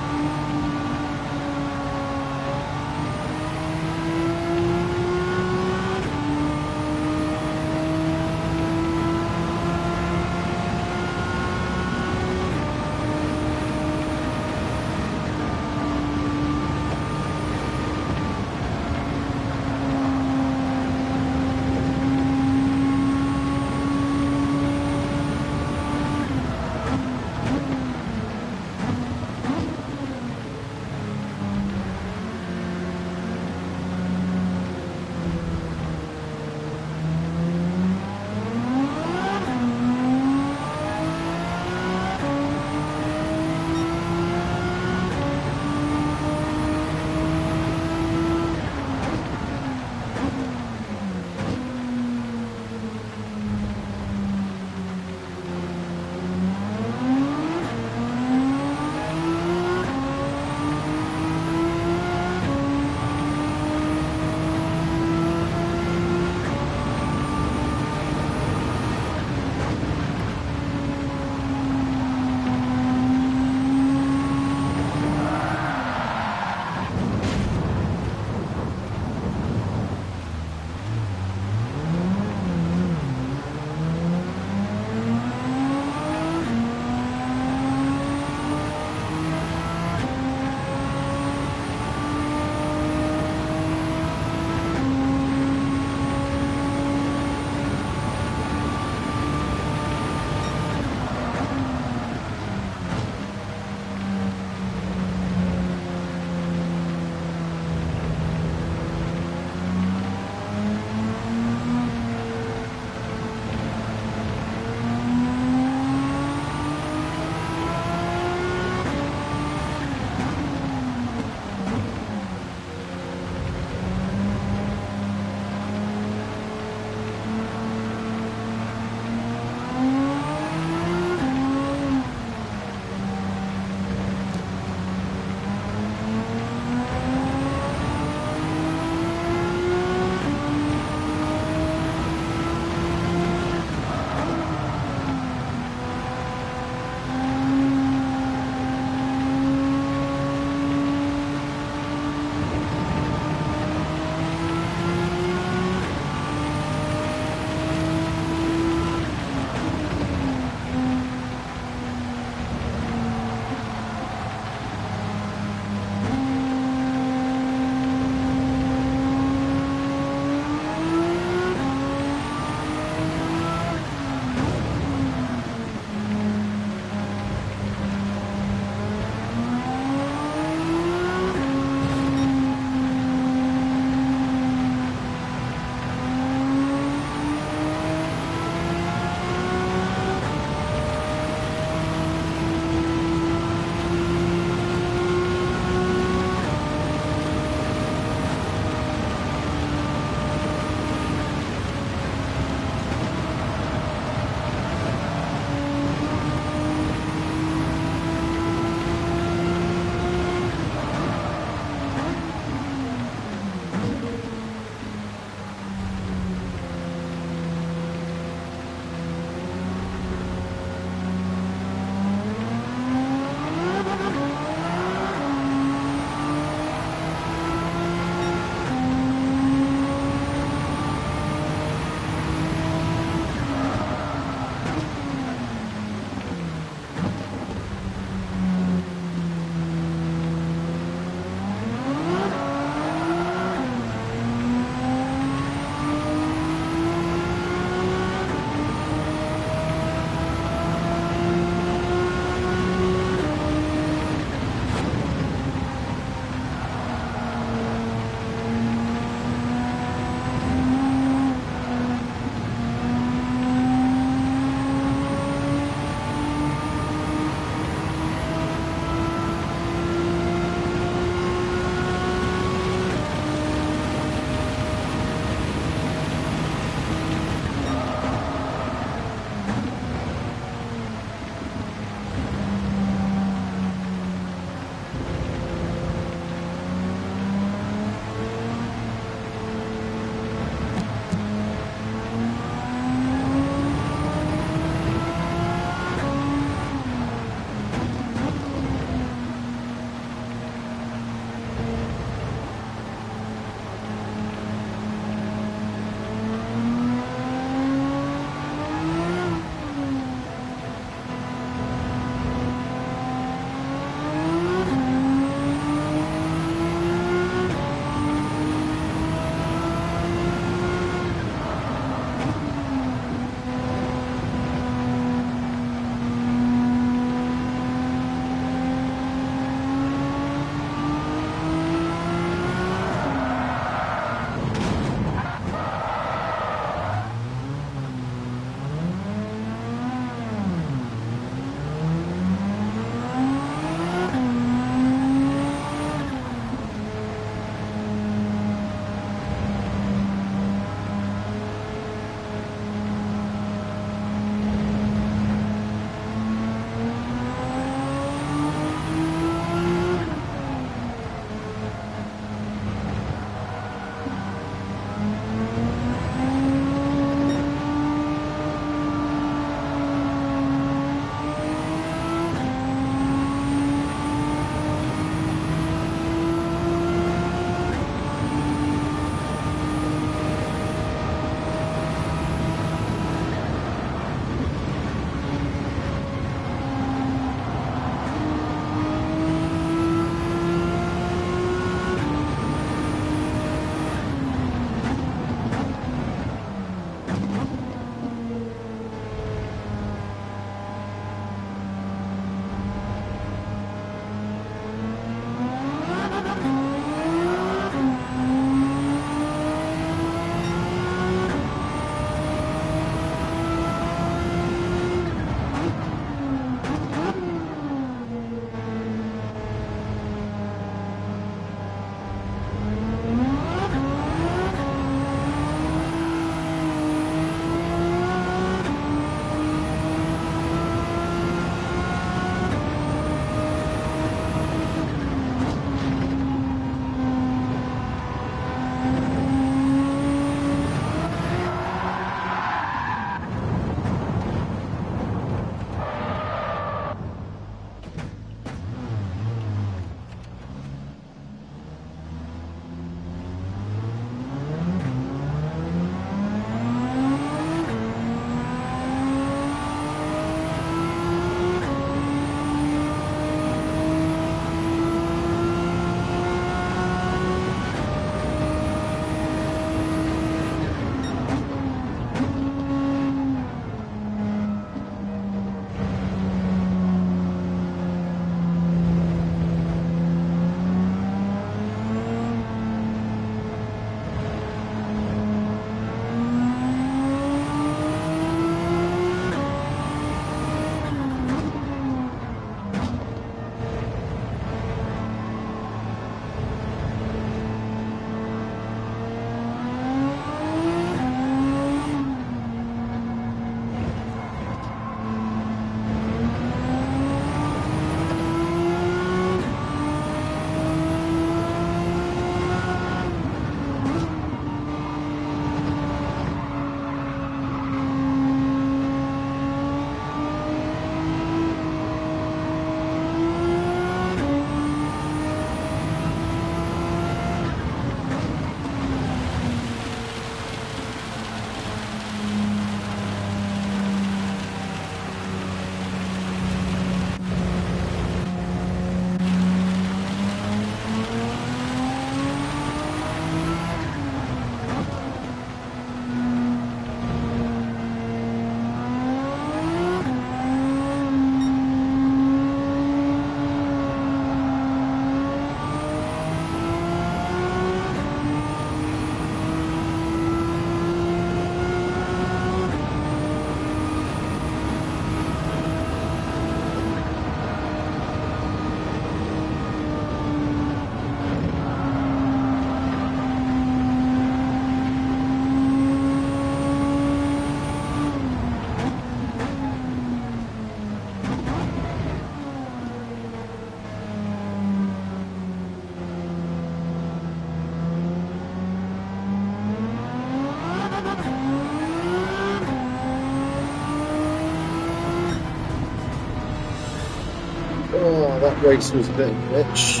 Oh, that race was a bit of a bitch.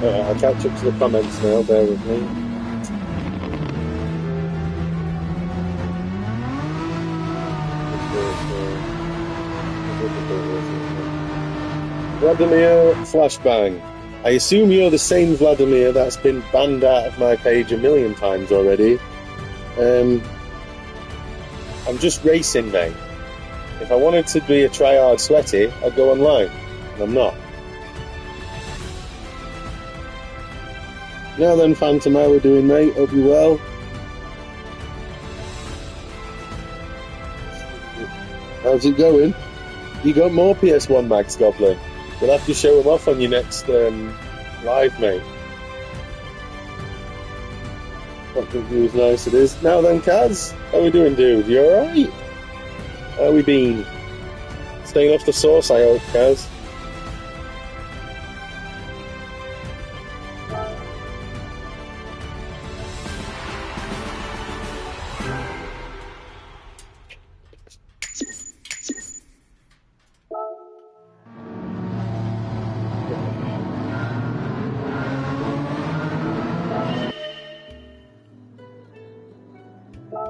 I'll catch up to the comments now, bear with me. Vladimir Flashbang. I assume you're the same Vladimir that's been banned out of my page a million times already. I'm just racing, mate. If I wanted to be a try-hard sweaty, I'd go online, and I'm not. Now then, Phantom, how we doing, mate? Hope you well. How's it going? You got more PS1 mags, Goblin? You'll have to show them off on your next live, mate. Fucking view is nice, it is. Now then, Kaz, how we doing, dude? You alright? How we been? Staying off the sauce, I hope, Kaz.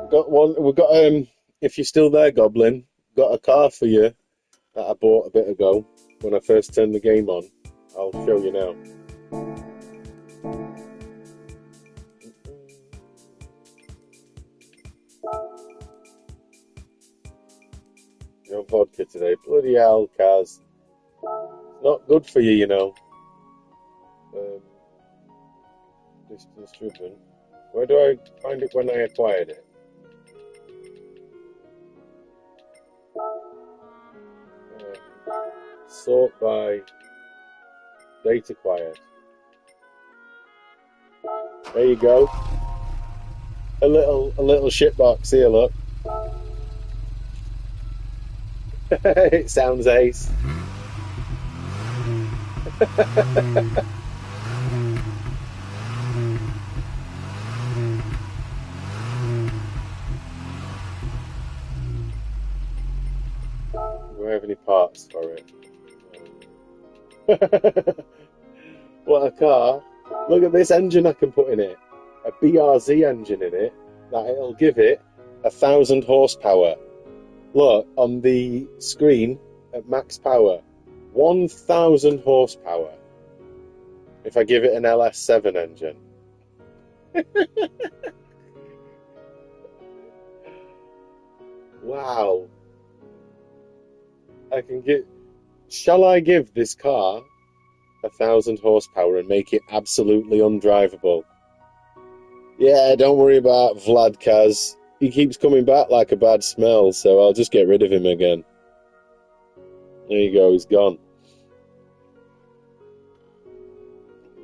Got one. We've got if you're still there, Goblin, got a car for you that I bought a bit ago when I first turned the game on. I'll show you now. No vodka today. Bloody hell, Kaz. Not good for you, you know. Distance driven. Where do I find it when I acquired it? Sort by date acquired. There you go. A little shitbox here, look. It sounds ace. Do I have any parts for it? What a car. Look at this engine I can put in it. A BRZ engine in it that it'll give it 1,000 horsepower. Look, on the screen at max power, 1,000 horsepower. If I give it an LS7 engine. Wow. I can get... Shall I give this car 1,000 horsepower and make it absolutely undrivable? Yeah, don't worry about Vlad, Kaz. He keeps coming back like a bad smell, so I'll just get rid of him again. There you go, he's gone.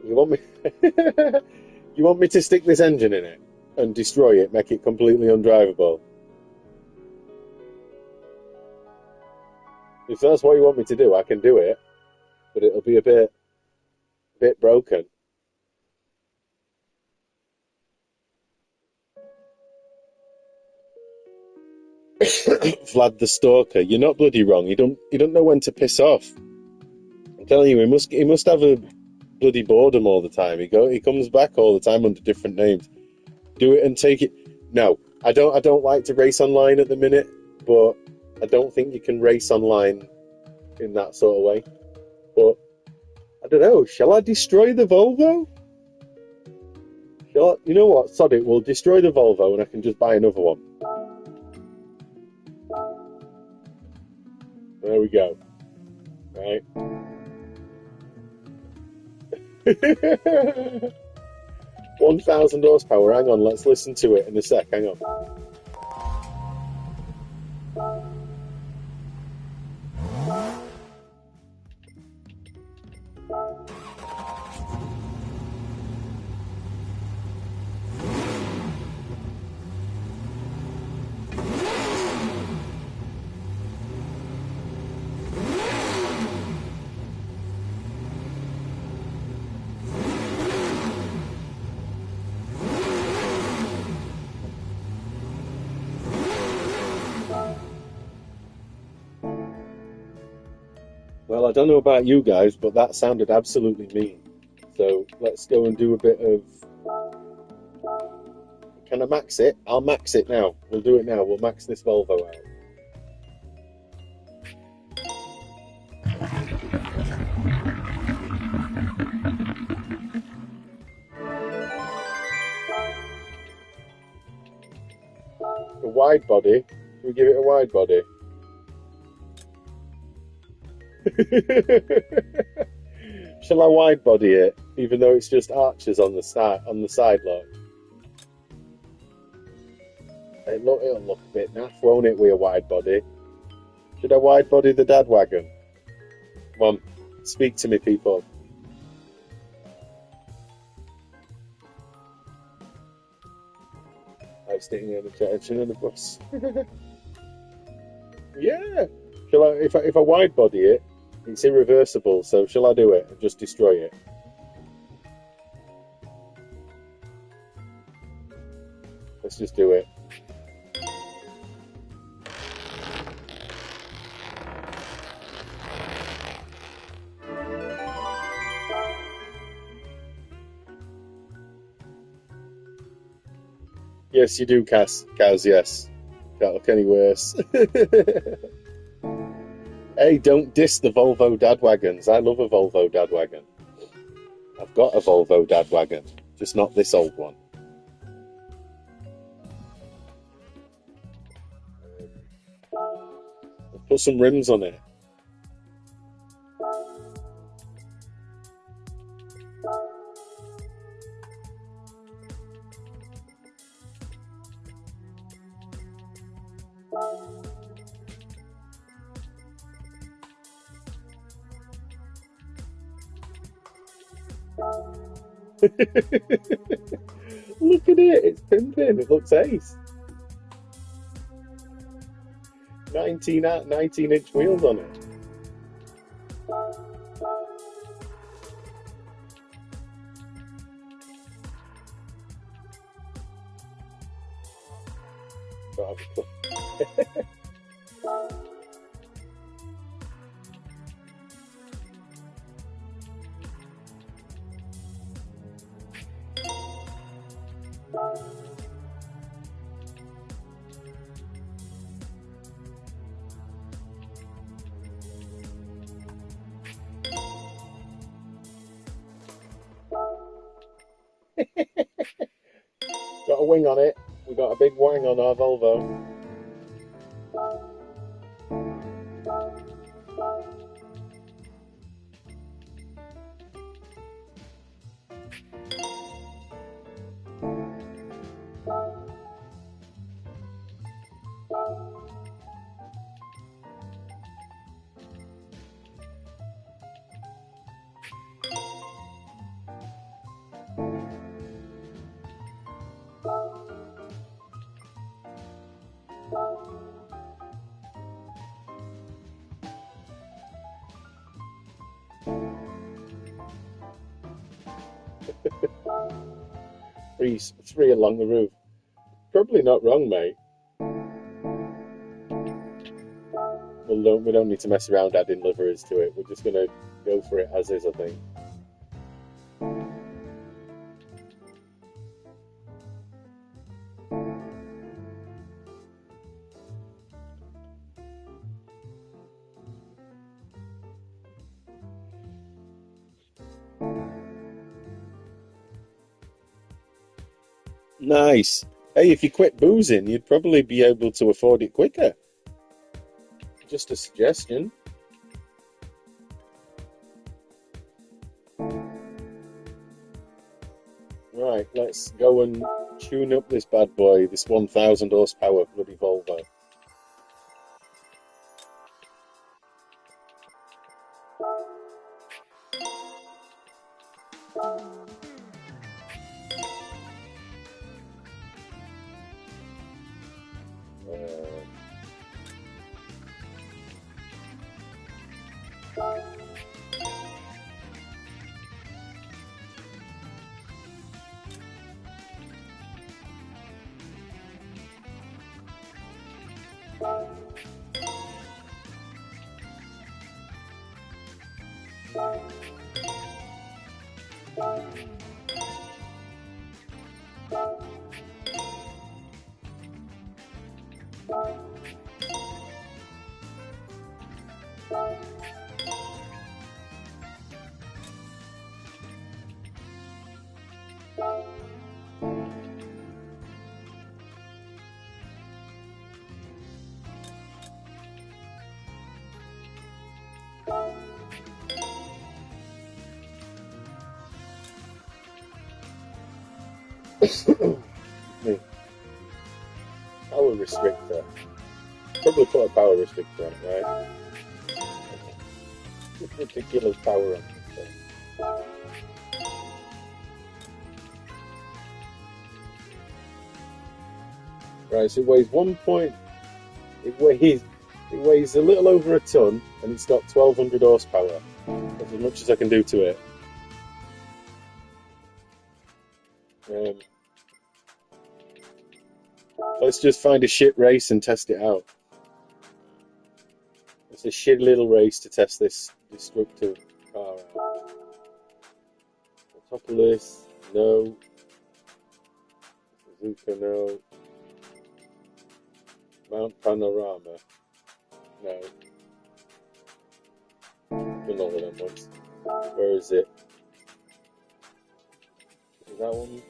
You want me... You want me to stick this engine in it and destroy it, make it completely undrivable? If that's what you want me to do, I can do it, but it'll be a bit broken. Vlad the Stalker, you're not bloody wrong. You don't know when to piss off. I'm telling you, he must have a bloody boredom all the time. He comes back all the time under different names. Do it and take it. No, I don't like to race online at the minute, but I don't think you can race online in that sort of way. But I don't know. Shall I destroy the Volvo? You know what? Sod it. We'll destroy the Volvo and I can just buy another one. There we go. Right. 1,000 horsepower. Hang on. Let's listen to it in a sec. Hang on. Well, I don't know about you guys, but that sounded absolutely mean. So let's go and do a bit of. Can I max it? I'll max it now. We'll do it now. We'll max this Volvo out. A wide body. Can we give it a wide body? Shall I wide body it, even though it's just arches on the side lock? It'll look a bit naff, won't it, with a wide body? Should I wide body the dad wagon? Come on, speak to me, people. I'm sticking in the attention in the bus. Yeah. Shall I? If I wide body it, it's irreversible. So shall I do it and just destroy it? Let's just do it. Yes, you do, Kaz. Kaz, yes. Can't look any worse. Hey, don't diss the Volvo dad wagons. I love a Volvo dad wagon. I've got a Volvo dad wagon, just not this old one. I've put some rims on it. Look at it, it's pimping. It looks ace. 19-inch wheels on it. Got a wing on it. We got a big wing on our Volvo. Three along the roof. Probably not wrong, mate. We don't need to mess around adding liveries to it. We're just gonna go for it as is, I think. Nice. Hey, if you quit boozing, you'd probably be able to afford it quicker. Just a suggestion. Right, let's go and tune up this bad boy, this 1,000 horsepower bloody Volvo. Me. Power restrictor. Probably put a power restrictor on it, right? Ridiculous power on this thing. Right, so it weighs it weighs a little over a ton, and it's got 1200 horsepower. That's as much as I can do to it. Let's just find a shit race and test it out. It's a shit little race to test this destructive car out. Autopolis, no. Suzuka, no. Mount Panorama, no. Done all of them once. Where is it? Is that one?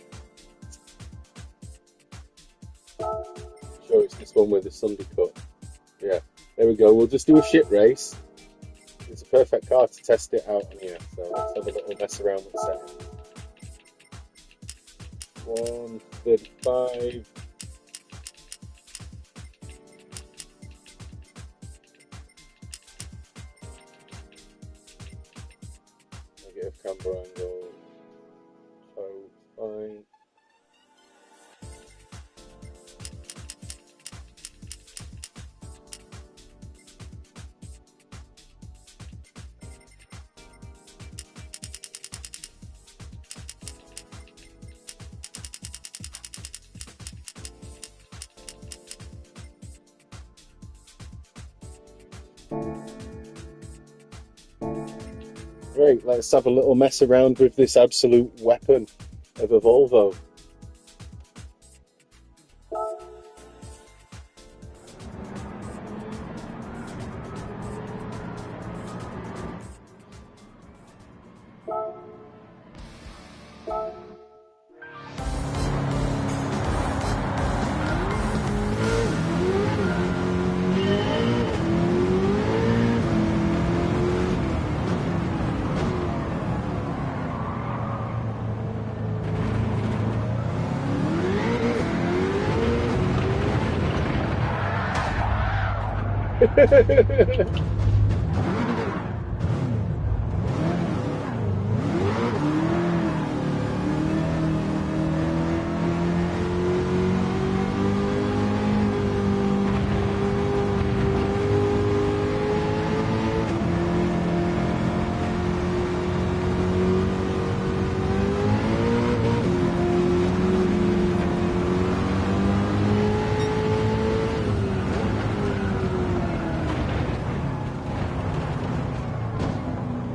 Sure, it's this one with the Sunday cut. Yeah, there we go. We'll just do a shit race. It's a perfect car to test it out on here. So let's have a little mess around with settings. 135. Negative camber angle. So fine. Great, let's have a little mess around with this absolute weapon of a Volvo.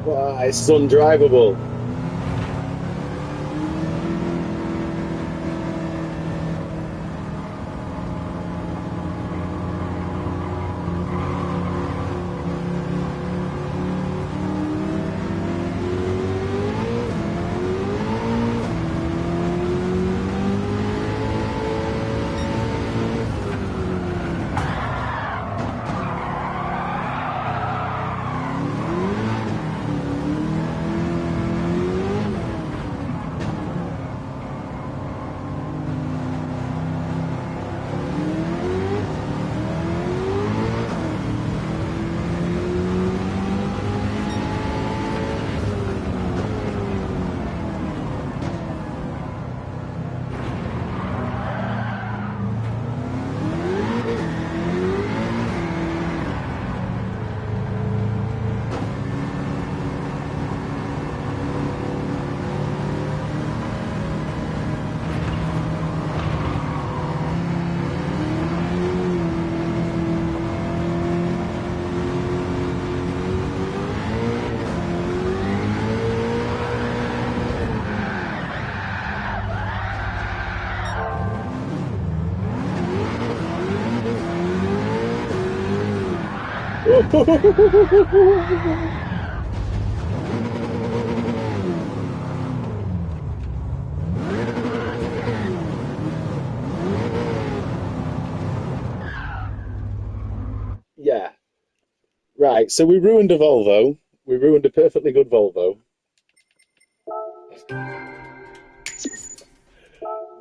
Wow, it's undrivable. Yeah. Right. So we ruined a Volvo. We ruined a perfectly good Volvo.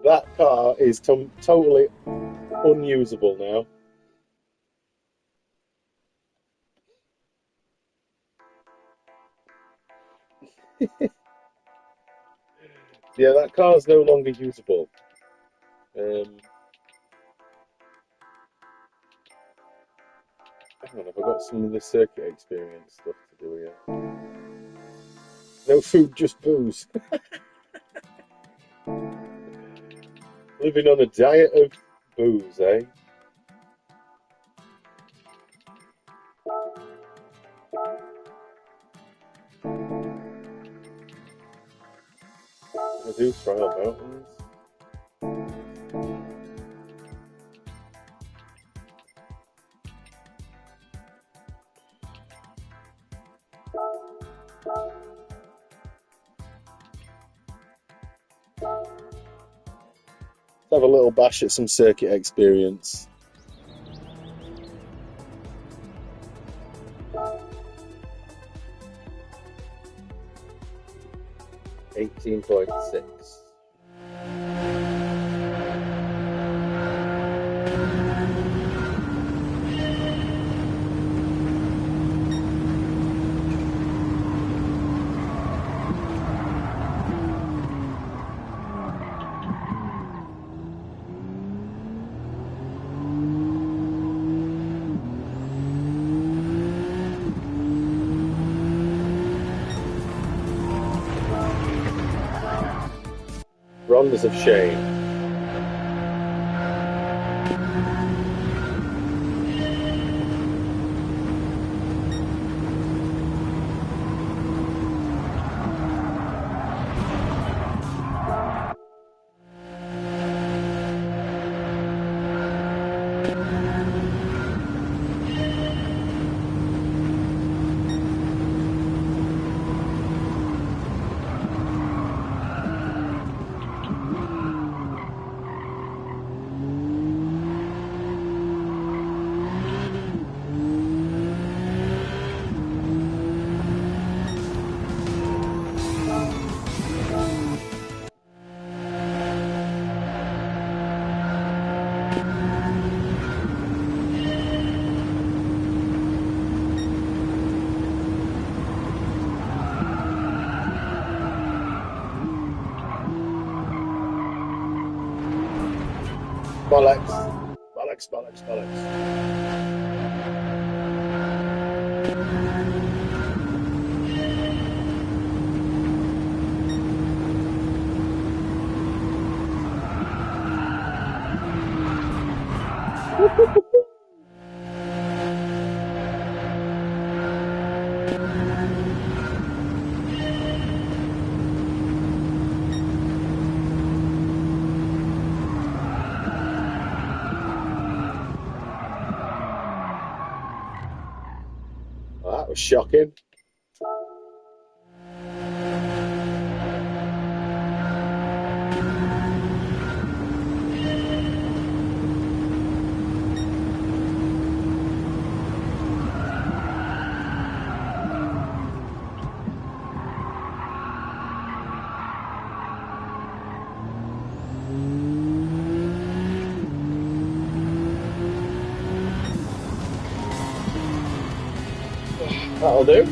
That car is totally unusable now. Yeah, that car is no longer usable. Um, Hang on, have I got some of the circuit experience stuff to do here? No food, just booze. Living on a diet of booze, eh? I do trial mountains. Let's have a little bash at some circuit experience. 18.6. Bronze of Shame. Bollocks. Bollocks, bollocks, bollocks. Well, that was shocking. That'll do.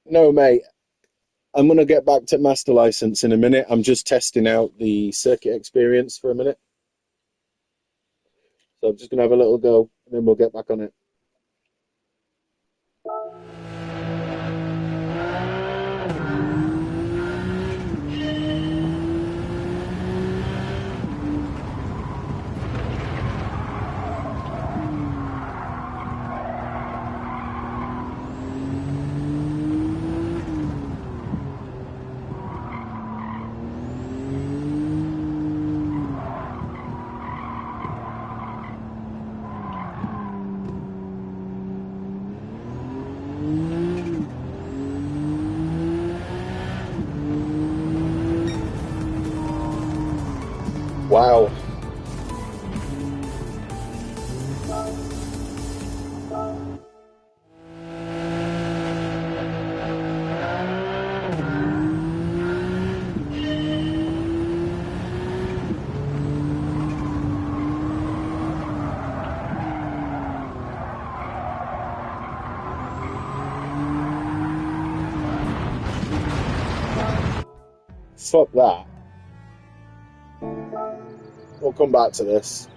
No, mate. I'm going to get back to master license in a minute. I'm just testing out the circuit experience for a minute. So I'm just going to have a little go and then we'll get back on it. Wow. Fuck that. We'll come back to this.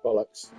Bollocks.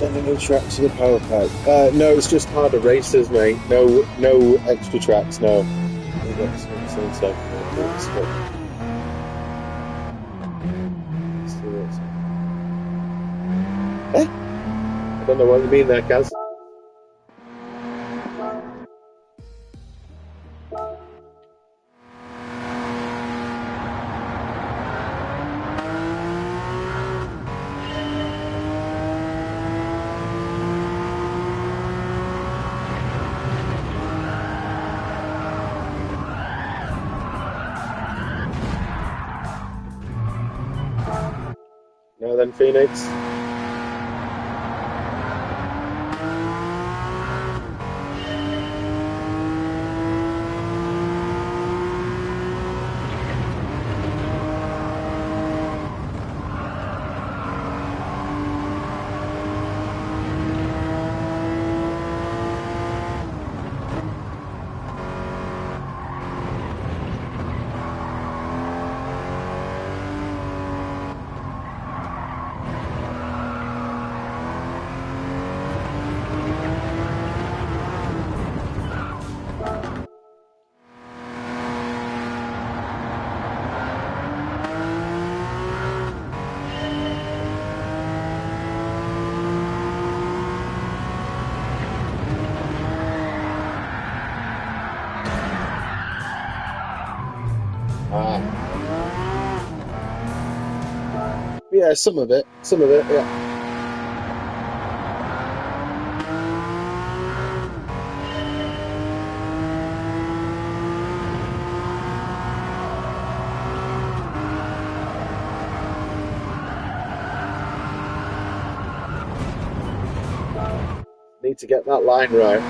Then the new tracks to the power pipe. No, it's just harder races, mate. No, no extra tracks. No. We've got some stuff. Let's see what's. Eh? I don't know what you mean there, Kaz. No, then Phoenix. Ah, yeah, some of it. Some of it, yeah. Need to get that line right.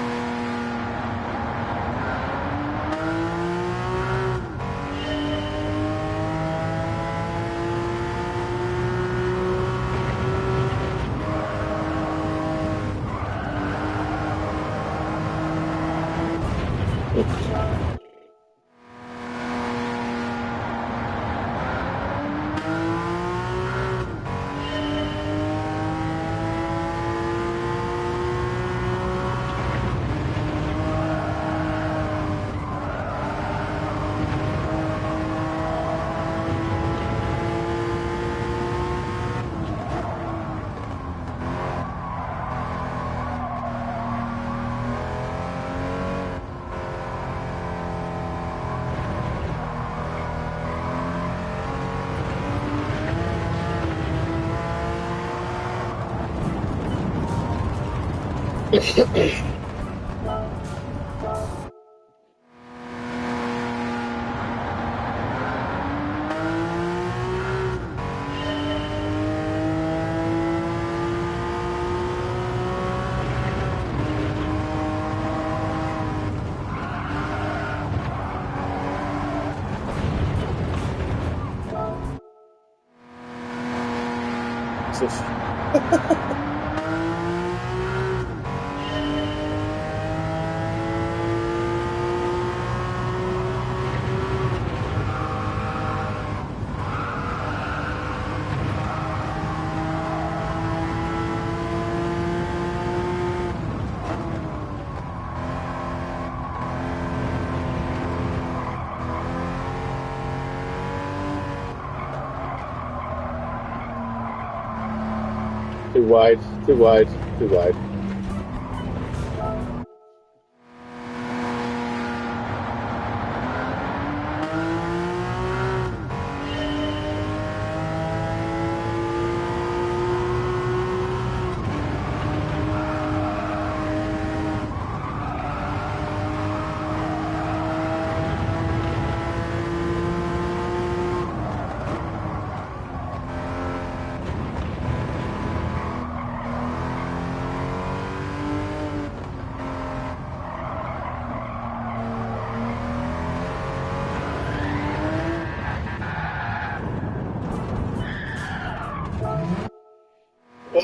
Too wide, too wide, too wide.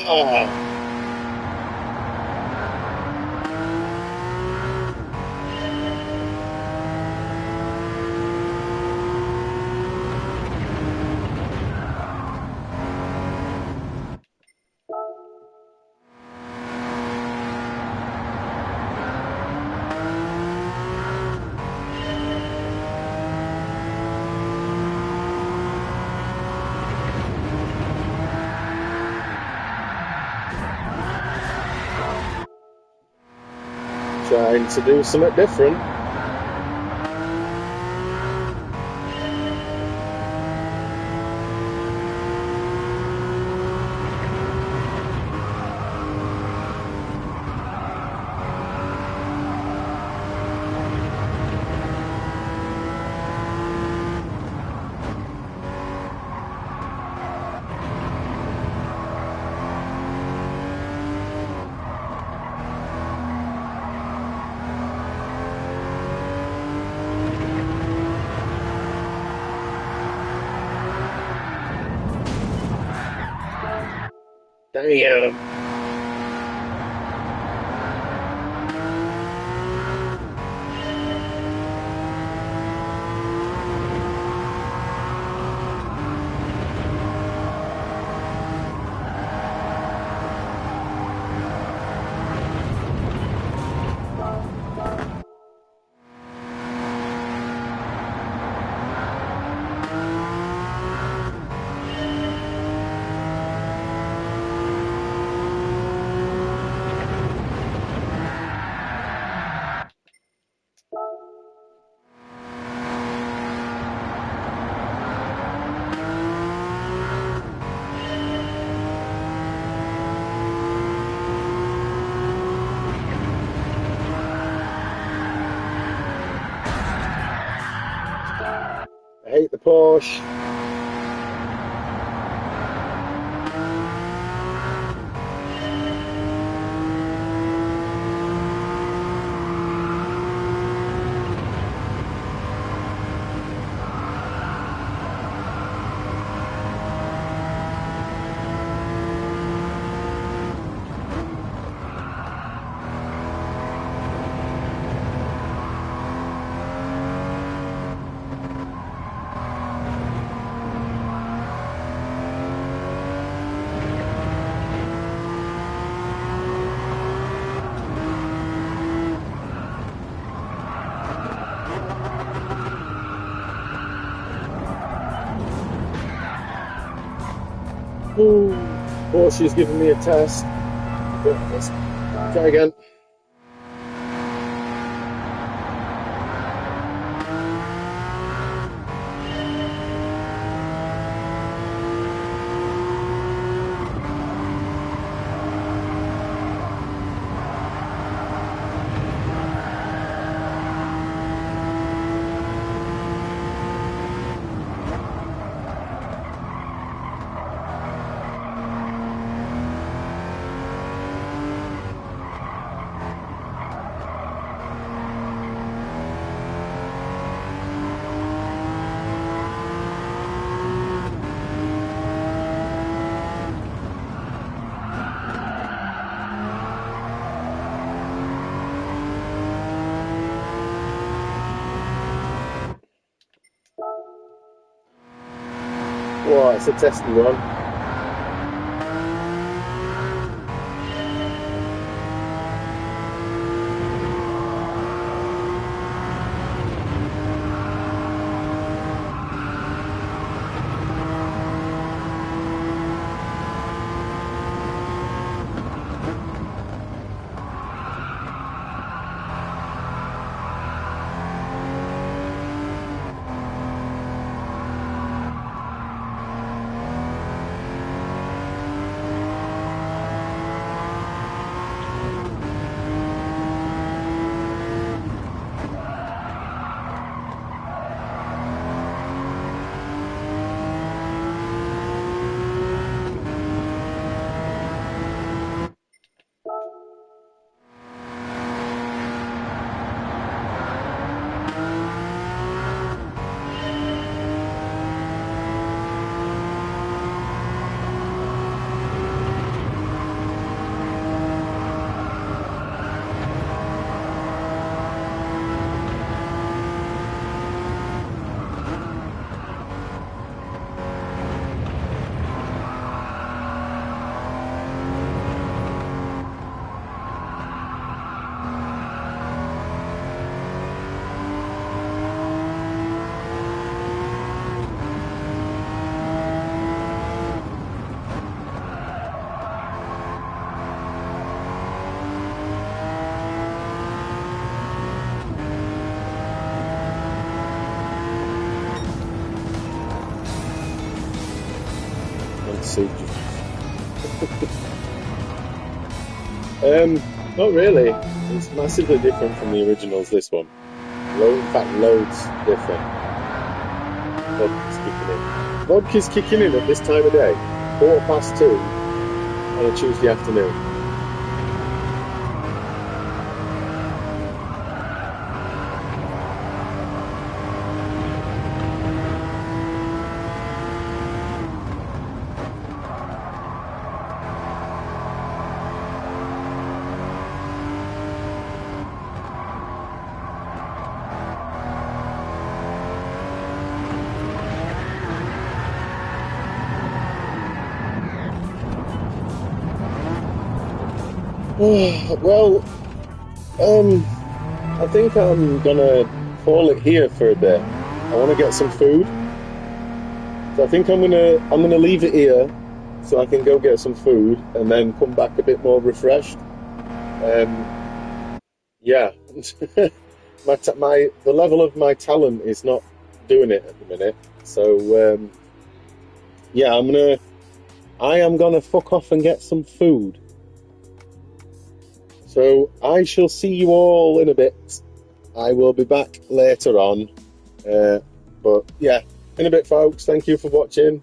Ah. designed to do something different. Damn. I hate the Porsche. Ooh, Porsche's giving me a test. But let's try again. Whoa, it's a testy one. Not really. It's massively different from the originals, this one. In fact, loads different. Vodka's kicking in. Vodka's kicking in at this time of day. 2:15 on a Tuesday afternoon. Well, I think I'm gonna call it here for a bit. I want to get some food, so I think I'm gonna leave it here so I can go get some food and then come back a bit more refreshed. Yeah, the level of my talent is not doing it at the minute. So yeah, I am gonna fuck off and get some food. So I shall see you all in a bit. I will be back later on. But yeah, in a bit, folks. Thank you for watching.